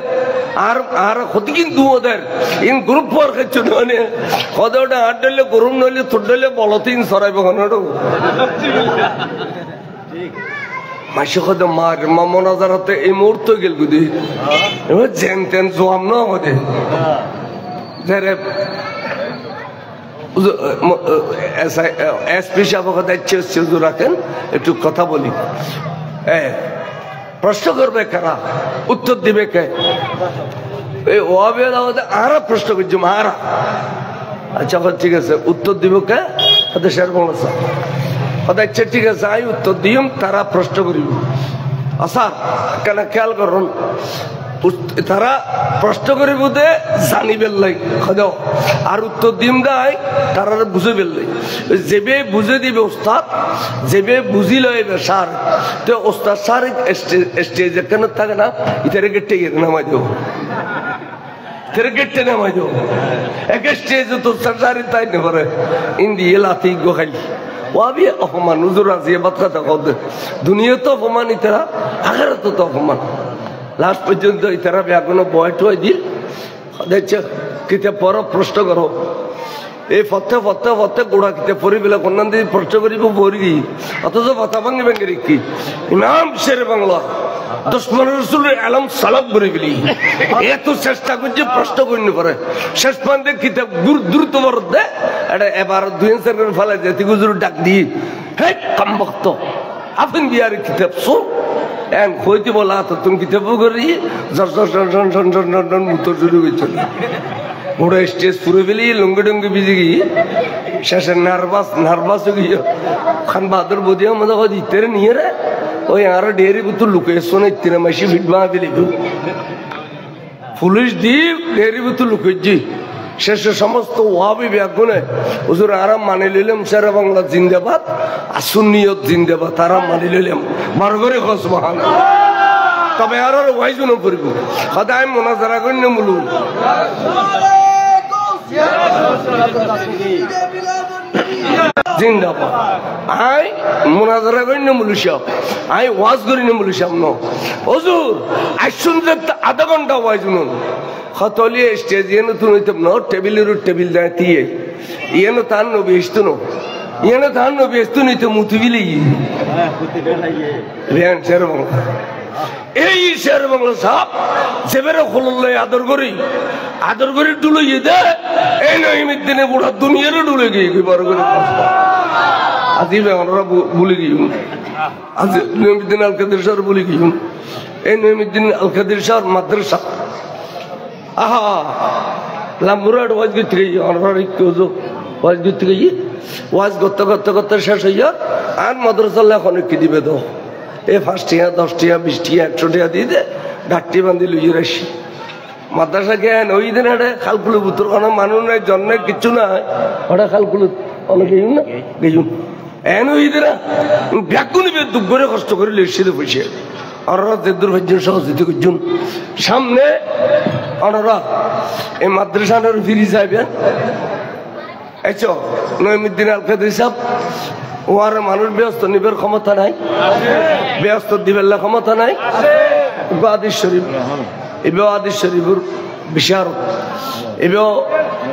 আর ক্ষতি কিন্তু ওদের ইন গ্রুপ পর খাচ্ছ নয় খদটা হাট ডালে গরম নইলে তোর ডালে বলতিন সরাইব মাসে খদ মার মনাজার হাতে এই মুহূর্তে গেল গুদি এবার জেন তেন জোয়াম না হতে এসপি সাহেব কথা রাখেন একটু কথা বলি প্রশ্ন করবে কারা উত্তর দিবে কে এই ওয়াবেলা আরা প্রশ্ন করছি আরা আচ্ছা ঠিক আছে উত্তর দিব কে শের বলেছে আচ্ছা ঠিক আছে আই উত্তর দিম তারা প্রশ্ন করিব আচ্ছা কেন খেয়াল করুন তারা প্রশ্ন করিব দে জানি বেললাই খদ আর উত্তর দিম গাই তারা বুঝে বেললাই যেবে বুঝে দিবে ওস্তাদ যেবে বুঝি লইবে সার তো ওস্তাদ সার স্টেজে কেন থাকে না ইতারে গেটে গিয়ে নামাই দেব তেরে গেটে নামাই দেব এক স্টেজে তো সারি তাই নে করে ইন্দি এলাতি গোখাই ওয়াবি অপমান হুজুর আছে বাত কথা কদ দুনিয়া তো অপমান ইতারা আখিরাত তো অপমান লাস্ট পর্যন্ত ইতারা ব্যাগুনো বয়ট হয়ে দিল দেখছে কিতে পর প্রশ্ন করো এই ফতে গোড়া কিতে পরি বেলা কন্যান দিয়ে প্রশ্ন করিব পরি অথচ কথা ভাঙ্গি ভাঙ্গি রেখি ইমাম শের বাংলা 10 মিনিট রসুলের আলম সালাম করে গেলি এত চেষ্টা করছে প্রশ্ন করিনি পরে শেষ পর্যন্ত কিতে দ্রুত বরদ দে এটা এবার 2 সেকেন্ড ফেলে যেতে গুজুর ডাক দিয়ে হে কম ভক্ত আপনি বিয়ার কিতাব শোন এন কইতে বলা তো তুমি কিতাব করি মুতো শুরু করছিল ওরা স্টেজ পুরো ফেলি লুঙ্গি ডুঙ্গি ভিজে গিয়ে শেষে নার্ভাস হয়ে গিয়ে খান বাহাদুর বদিয়া মজা কথা ইতেরে নিয়ে রে ওই আর ডেয়ারি বুতু লুকেশন ইতেরে মাসি ভিড়বা ফেলি পুলিশ দিয়ে ডেয়ারি বুতু লুকেছি শেষে সমস্ত ওয়াবি ব্যাগুনে হুজুর আরাম মানি লইলাম শেরে বাংলা জিন্দাবাদ আসুন্নিয়ত জিন্দাবাদ আরাম মানি লইলাম বার করে খোঁজ মহান তবে আর ওয়াইজনও পড়ব সদায় মোনাজারা করি না মুলুন জিন্দাবাদ আই মুনাজারা করি না মুলুসাব আই ওয়াজ করি না মুলুসাব ন হুজুর আসুন যে আধা ঘন্টা ওয়াজ শুনুন হতলি স্টেজ ইয়েনো তুমি ন টেবিলের টেবিল দেয় দিয়ে ইয়েনো তার নবী আসতো ন ইয়েনো তার নবী আসতো নি তো মুতুবিলি রেন শের বাংলা এই শের বাংলা সাপ সেবেরে খোললে আদর করি ডুলিয়ে দে এই নহিমির দিনে গোটা দুনিয়ারও ডুলে গিয়ে বড় করে আজি আমরা বলে গিয়ে আজ নহিমিদ্দিন আল কাদের সাহেব বলে গিয়ে এই নহিমিদ্দিন আল কাদের সাহেব মাদ্রাসা আহা লাম্বুরাট ওয়াজ করতে গিয়ে আমরা ওয়াজ করতে গিয়ে ওয়াজ করতে করতে করতে শেষ হইয়া আর মাদ্রাসা এখন কি দিবে তো এই 5 টাকা 10 টাকা 20 টাকা 100 টাকা দিয়ে দে ঘাটটি বান্ধি লইয়ে আসি মাদ্রাসা জ্ঞান ওই দিন এটা খালকুলো বুতর কোনো মানুষ নাই জন্মে কিছু না ওটা খালকুলো অনেক গেছুন না গেছুন এন ওই দিন ব্যাকুনি দুঃখ করে কষ্ট করে লেসিতে বসে ওনারা দেদুর ভাইজন সহযোগিতা করছেন সামনে ওনারা এই মাদ্রাসার ফিরি যাইবেন এসো নহিমিদ্দিন আল কাদের সাহেব ওয়ার মানুষ ব্যস্ত নিবের ক্ষমতা নাই ব্যস্ত দিবের ক্ষমতা নাই আদিস শরীফ এবার আদিস শরীফের বিশারদ এবার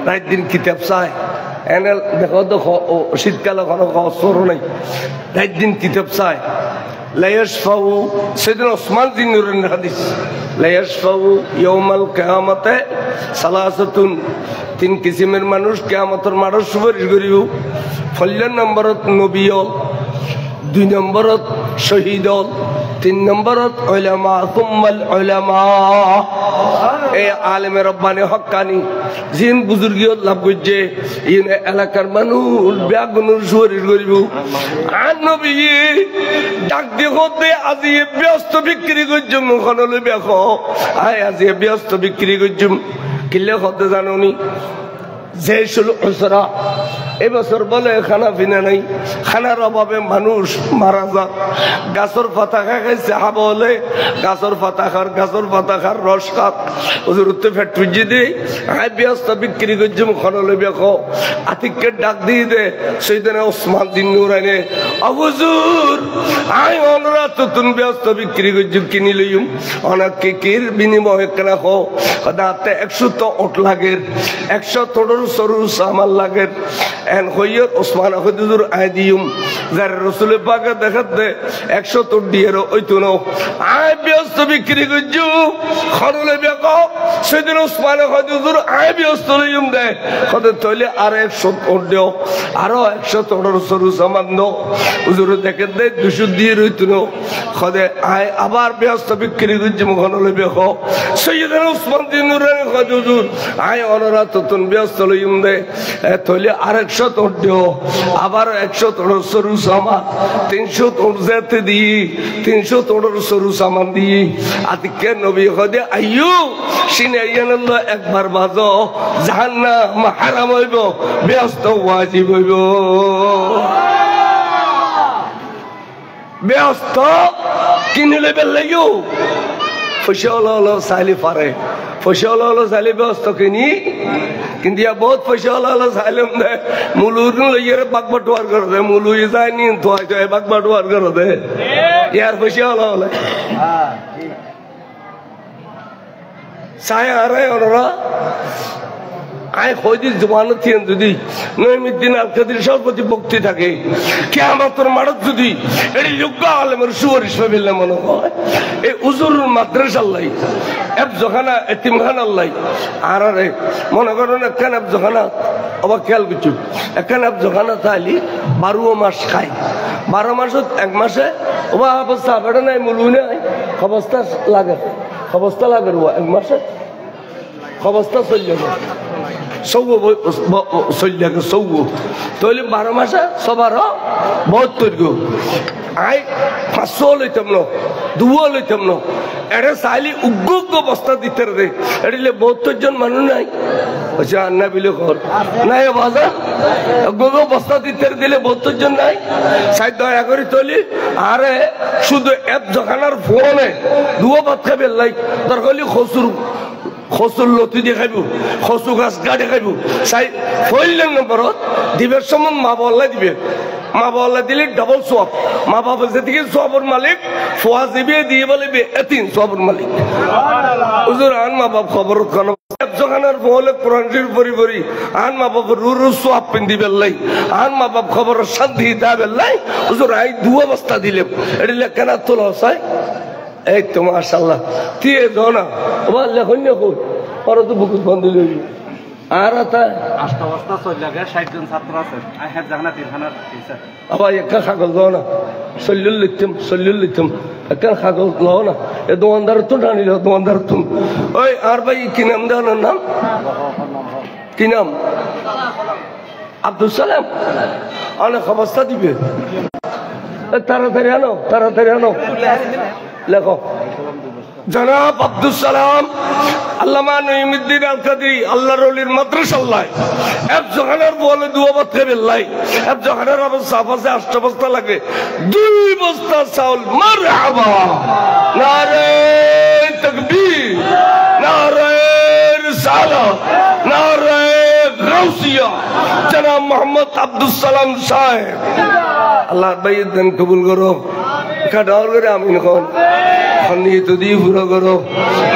রাত দিন কিতাব চায় এনে দেখো তো শীতকালে কোনো সরো নাই রাত দিন কিতাব চায় লাইয়াশফাউ সেদিন ওসমান জিন্নুরের হাদিস লাইয়াশফাউ ইয়াউমাল কিয়ামতে সালাসাতুন 3 কিসিমের মানুষ কিয়ামতের মাঠে সুপারিশ করিব ফল্যান নম্বরত নবীয়ল 2 নম্বরত শহীদল 3 নম্বরত উলামা সুম্মাল উলামা এই আলেমে রব্বানি হক্কানি জিন বুজুর্গিয়ত লাভ করছে ইন এলাকার মানুষ ব্যাগুনুর সুপারিশ করিব আর নবী ডাক দেখতে আজি ব্যস্ত বিক্রি করছুম মুখনলে দেখো আয় আজি ব্যস্ত বিক্রি করছুম কিলে হতে জানি জেসুল উসরা এবছর বলে খানা পিনা নাই খানার অভাবে মানুষ মারা যায় গাছের পাতা খাই চাহা বলে গাছের পাতা খার রস খাত হুজুরতে ফেট টুজি দিই আয় ব্যস্ত বিক্রি করছুম খনলে দেখো আতিককে ডাক দিয়ে দে সেইদিনে ওসমান জিন্নুরাইনে হুজুর আয় অনরা তুন ব্যস্ত বিক্রি করছুম কিনি লইম অনেক কির বিনিময়ে কেনা হো দাঁতে 100 তো ওট লাগের 100 তোড়র সরু সামাল লাগের এন হইয়র ওসমান হুজুর আয় দিম যার রাসূল পাকে দেখাতে 100 তোড় দিয়ের ওইতো না আয় ব্যস্ত বিক্রি করছু খরলে বেকো সেদিন ওসমান হুজুর আয় ব্যস্ত লইম দে কত তইলে আর 100 তোড় দিও আরো 100 তোড়র সরু সামান দাও হুজুর দেখেন দে 200 দিয়ে রইতো না খদে আয় আবার ব্যস্ত বিক্রি করছু খরলে বেকো সৈয়দনা ওসমান জিন্নুরানি হুজুর আয় অনরা তুন ব্যস্ত লইম দে তইলে আর 100 তোড় দিও আবার 100 তোড়র সরু সামান 300 তোড় যেতে দি 300 তোড়র সরু সামান দি আতিকে নবী খদে আইয়ু সিনাইয়ানাল্লাহ একবার বাজো জাহান্নাম হারাম হইব ব্যস্ত ওয়াজিব হইব ব্যস্ত কিনলে বেলাইও পয়সা হলো চাইলে পারে পয়সা হলো চাইলে ব্যস্ত কিনি কিন্তু বহুত পয়সা হলো চাইলাম দে মুলুর লইয়ে বাগ বাটোয়ার করে দে মুলু যায়নি তো বাগ বাটোয়ার করে দে ইয়ার পয়সা হলো চাই আরে ওরা আয় হয়তো জমানো থিয়েন যদি নহিমিদ্দিন আল কাদের সাহেব প্রতি ভক্তি থাকে কিয়ামতের মাঠত যদি এটি যোগ্য আলেমের সুপারিশ পাইলে মনে হয় এই হুজুরুল মাদ্রাসার লাই এফজখানা এতিমখানা লাই আর আরে মনে করেন একখান এফজখানা অবাক খেয়াল করছু একখান এফজখানা তাইলি 12 মাস খায় 12 মাসত 1 মাসে ওবা অবস্থা বেড়ে নাই মুলু নাই অবস্থা লাগে 1 মাসে অবস্থা চললে তৈলে 12 মাসে সবার 72 গো আই 500 লইতাম না 2 লইতাম না এটা চাইলে উগ্র বস্তা দিতে রে এটিলে 72 জন মানুষ নাই আচ্ছা আন্না বিলে ঘর নাই বাজার উগ্র বস্তা দিতে দিলে 72 জন নাই সাই দয়া করে তৈলি আরে শুধু এক জখানার ফোনে 2 ভাত খাবে লাই তোর কলি খসুর খসুর লতি দেখাইব খসু গাছ গা দেখাইব চাই ফইলেন নম্বরত দিবের সময় মা বল্লা দিবে মা বাবা দিলে ডবল সোয়াব মা বাবা যেদিকে সোয়াবের মালিক ফোয়া দিবে দিয়ে বলে এতিন সোয়াবের মালিক হুজুর আন মা বাপ খবর কোন একজনের বলে কোরআন শরীফ পড়ি পড়ি আন মা বাপ রু সোয়াব পিন্দি বেলাই আন মা বাপ খবর শান্তি দা বেলাই হুজুর আই দু অবস্থা দিলে এটা কেন তোলা হয় এই তো মাশাআল্লাহ দিয়ে দাও না ওবার লেখন লেখো পরে তো বুকুত বন্ধ হয়ে যাবে আর আতা
আষ্ট অবস্থা চল লাগে 60 জন ছাত্র আছে আই হ্যাভ জানা তিনখানা টিচার
আবার একটা খাগল দাও না সল্লুল লিখতাম একটা খাগল দাও না এ দোকানদার তো টানি দাও দোকানদার তুমি ওই আর ভাই কি নাম দেওয়ার নাম কি নাম আব্দুল সালাম অনেক অবস্থা দিবে তাড়াতাড়ি আনো লেখো জনাব আব্দুল সালাম আল্লামা নঈমুদ্দিন আল কাদরি আল্লাহর ওলির মাদ্রাসাল্লাহ এক জখানের বলে দু বস্তা বেল্লাই এক জখানের অবস্থা আছে 8 বস্তা লাগে 2 বস্তা চাউল মারহাবা নারে তাকবীর নারে রিসালাত নারে গাউসিয়া জনাব মোহাম্মদ আব্দুল সালাম সাহেব আল্লাহ বাইদ দেন কবুল করো কাটার করে আমিন কোন খন্নিত দি পুরো করো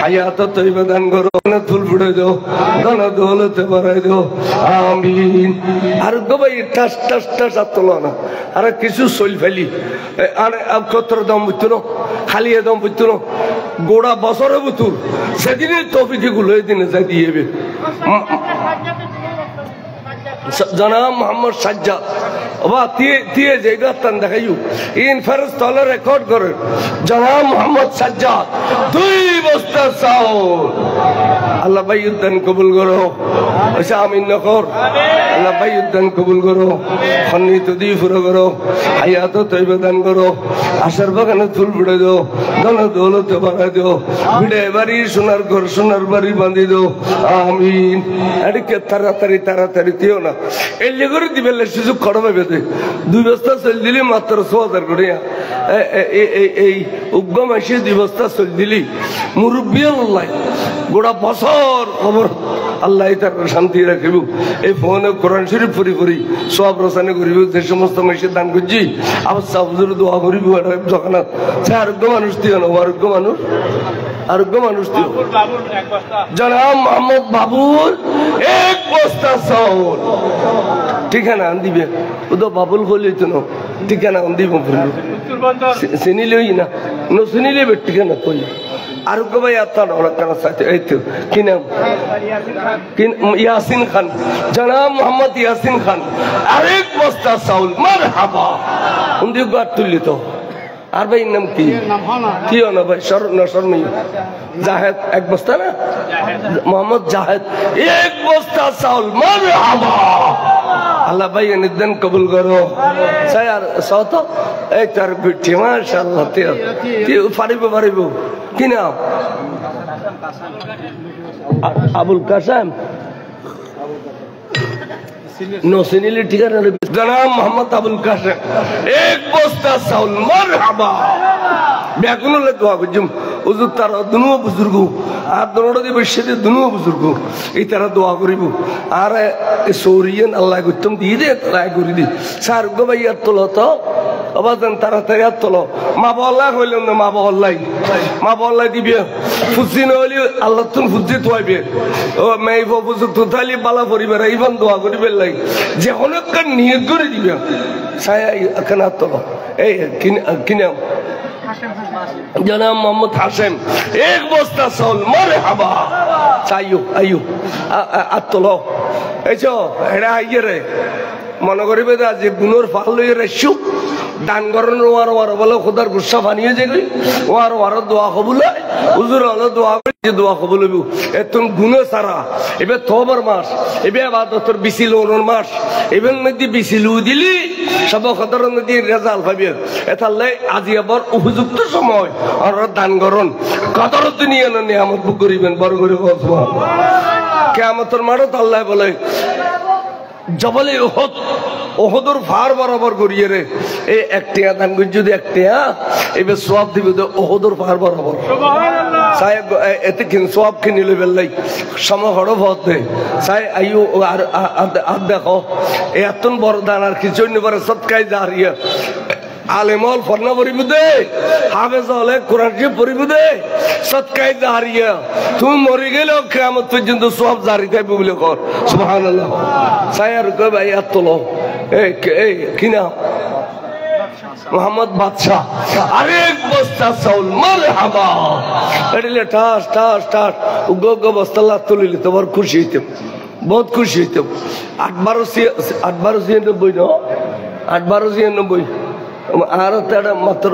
হায়াত তৈবা দান করো ফুল ফুটে দাও দানা দৌলতে বাড়াই দাও আমিন আর ভাই টাস টাস টাস তোলো না আর কিছু চল ফেলি আর কত দম বুঝতো খালি দম বুঝতো গোড়া বছরে বুতুর সেদিনই তফিকে গুলো দিনে যাই দিয়েবে জনাব মোহাম্মদ সাজ্জাদ বা দিয়ে যেটা তান দেখাইও ইন ফেরজ তলে রেকর্ড করে জনাব মোহাম্মদ সাজ্জাদ 2 বস্তা চাউল আল্লাহ ভাই উদ্যান কবুল করো আচ্ছা আমিন নকর আল্লাহ ভাই উদ্যান কবুল করো খন্নিত দিয়ে পুরো করো হায়াত তৈবা দান করো আশার বাগানে ফুল ফুটে দাও ধন দৌলতে বাড়াই দাও ভিড়ে বাড়ি সোনার ঘর সোনার বাড়ি বাঁধি দাও আমিন এদিকে তাড়াতাড়ি দিও না এই লেগরে দিবে সুযোগ খড়মে বেঁধে 2 বস্তা চল দিলি মাত্র 6000 করে এই উগ্গম এসে 2 বস্তা চল দিলি মুরব্বী আল্লাহ গোড়া বছর খবর আল্লাহ তার শান্তি রাখিব এই ফোনে কোরআন শরীফ পড়ি সব রসানে করিব যে সমস্ত মেসে দান করছি আবার সাবজুর দোয়া করিব যখন সে আরোগ্য মানুষ দিও না আরোগ্য মানুষ দিও জনাব মোহাম্মদ বাবুল 1 বস্তা চাউল ঠিকানা দিবে ও তো বাবুল বলি তো ঠিকানা দিব চিনিলেই না চিনিলে ঠিকানা কই আরোগ্য ভাই আপনার অনেক সাথে এই তো কি নাম ইয়াসিন খান জনাব মোহাম্মদ ইয়াসিন খান 1 বস্তা চাউল মারহাবা উনি গাট তুলি তো আর ভাই নাম কি না ভাই শর্মি জাহেদ 1 বস্তা না মোহাম্মদ জাহেদ 1 বস্তা চাউল মারহাবা আল্লাহ ভাই নিদান কবুল করো স্যার সত এই তার বিটি মাশাআল্লাহ তুই পারিব কি নাম আবুল কাসেম নসিনিলি ঠিকানা জনাব মোহাম্মদ আবুল কাসেম 1 বস্তা চাউল মারহাবা বেগুনলে দোয়া করজুম হুজুর তার দুনো বুজুর্গ আর দনোড় দিবে সেতে দুনো বুজুর্গ এই তারা দোয়া করিব আর সৌরিয়ান আল্লাহ গুতম দিয়ে দে তারা করি দি স্যার গো ভাই আর তোলো তো অবাদান তাড়াতাড়ি আর তোলো মা বল্লা হইলাম না মা বল্লা দিবে ফুজি নহলি আল্লাহ তুমি ফুজি তোয়াইবে ও মেয়ে বুঝু তোতালি বালা পরিবার এইবান দোয়া করিবে লাই যে অনেকক্ষণ নিয়ত করে দিবে ছায়া এখানে আর তোলো এই কিনাম জনাব মোহাম্মদ হাসেম 1 বস্তা চাউল মারহাবা আইয়ো আত্তলো এইছো এরা আইয়ে রে মনে করিবে যে গুণর ফাল লইয়ে রেছু দান করেন ওয়ার বলে খোদার গুসা বানিয়ে যাবে ওয়ার দোয়া কবুল হয় হুজুর হলো দোয়া করে দোয়া কবুল হইব এতন গুণে সারা এবার তোবার মাস এবার ইবাদতের বিসিলনের মাস এবার নদী বিসিলু দিলি সব খোদার নদী রেজাল্ট পাবে এতালে আজি আবার উপযুক্ত সময় আর দান করেন কদর দুনিয়া নিয়ামত বুক করিবেন বড় করে কিয়ামতের মাঠে আল্লাহ বলে জবলে ওহদ ওহদর ফার বরাবর করিয়ে রে এই একটিয়া দান করি যদি একটিয়া এবার সোয়াব দিবে ওহদর ফার বরাবর সাহেব এতে কিন সোয়াব কিনে লেবেল লাই সময় হড় ভতে সাই আইও আর দেখো এতন বড় দান আর কিছু নেবার সৎকাই দাঁড়িয়ে আলেমল ফর্না পরিব দে হাফেজ হলে কোরআন শরীফ পরিব দে সৎকাই দাঁড়িয়ে তুমি মরে গেলে কিয়ামত পর্যন্ত সব জারি থাকবে বলে কর সুবহানাল্লাহ সাই আর কই ভাই এত লো এই কি নাম মোহাম্মদ বাদশাহ আরেক বস্তা চাউল মারহাবা এডিলে টাস টাস টাস উগো গো বস্তা লা তুলিলে তোমার খুশি হইতে বহুত খুশি হইতে 8-12-96 না 8-12-96 আর তারা মাত্র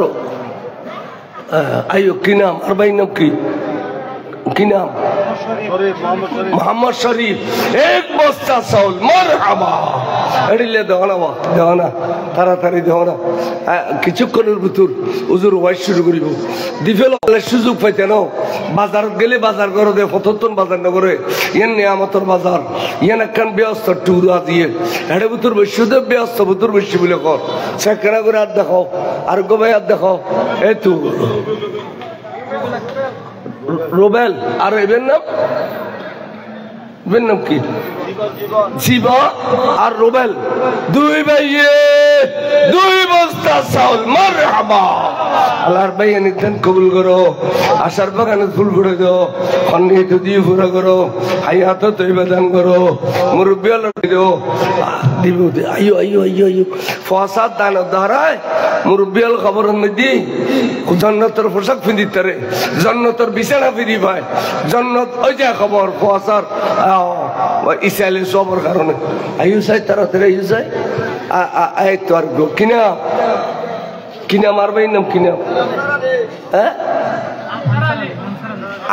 আইও কি নাম আর ভাই নাম কি নাম মোহাম্মদ শরীফ এক বস্তা চাউল মারহাবা এডিলে দেওয়া না তাড়াতাড়ি দেওয়া না কিছুক্ষণের ভিতর হুজুর ওয়াইজ শুরু করিব দিফেল সুযোগ পাইতে ন বাজার গেলে বাজার করে দে ফতন বাজার না করে ইয়ান নিয়ামতর বাজার ইয়ান একখান ব্যস্ত টুরা দিয়ে হেডে ভিতর বসে দে ব্যস্ত ভিতর বসে বলে কর সেখানে করে আর দেখো আর গোবাই আর দেখো এই তো রোবেল আর এবের নাম কি জীবা আর রোবেল দুই ভাইয়ে দুই বস্তা চাউল মারহাবা আল্লাহর ভাই নিতেন কবুল করো আশার বাগানে ফুল ফুটে দাও খন্ডিত দিয়ে ফুরা করো হাইয়াত তৈবা দান করো মুরব্বী দিও দিব আইও আইও আইও আইও ফসাদ দান দ্বারায় মুরব্বীল খবর দি জন্নতর পোশাক ফিন্দি তারে জন্নতর বিছানা ফিরি ভাই জন্নত ওই যে খবর ফসার ইসাইলে সবর কারণে আইও চাই তাড়াতাড়ি আইও চাই এই তো আর গো কিনা মারবাই নাম কিনা হ্যাঁ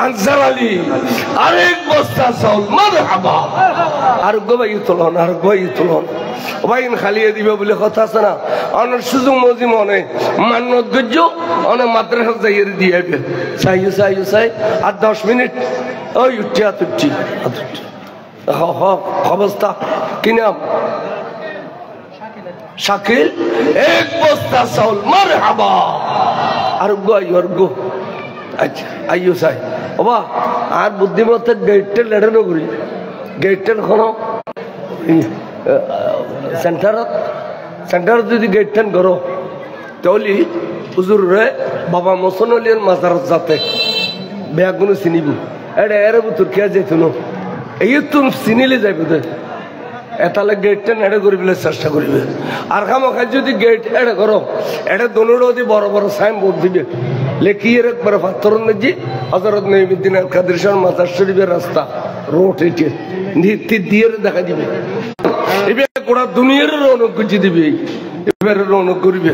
আনসার আলী আরেক বস্তা চাউল মারহাবা আর গো ভাই তুলন আর গো তুলন ভাই খালিয়ে দিবে বলে কথা আছে না অনেক সুযোগ মজি মনে মান্যত গজ্জ অনেক মাদ্রাসা যাইয়ে দিয়ে চাই আর 10 মিনিট ওই উঠছি আতুচ্ছি অবস্থা কি নাম শাকিল এক বস্তা চাউল মারহাবা আর গো আচ্ছা আইও চাই বাবা আর বুদ্ধিমত্তার গেটটা লেড়ে নগরী গেটটা কোনো সেন্টারত যদি গেটটান করো তাহলে হুজুর রে বাবা মোসন আলীর মাজারত যাতে বেগুনো চিনিব এটা এর বুতুর কে যেত না এই তুমি চিনিলে যাইব দে এতালে গেটটা এড়ে করিবে চেষ্টা করিবে আর খামাখা যদি গেট এড়ে করো এটা দোনোটা যদি বড় বড় সাইন বোর্ড দিবে লেখিয়ে একবার পাথর নেজি হজরত নঈমুদ্দিন আল কাদের শাহ মাজার শরীফের রাস্তা রোড এটি দিয়ে দেখা দিবে এবার গোটা দুনিয়ার রৌনক গুছি দিবে এবার রৌনক করিবে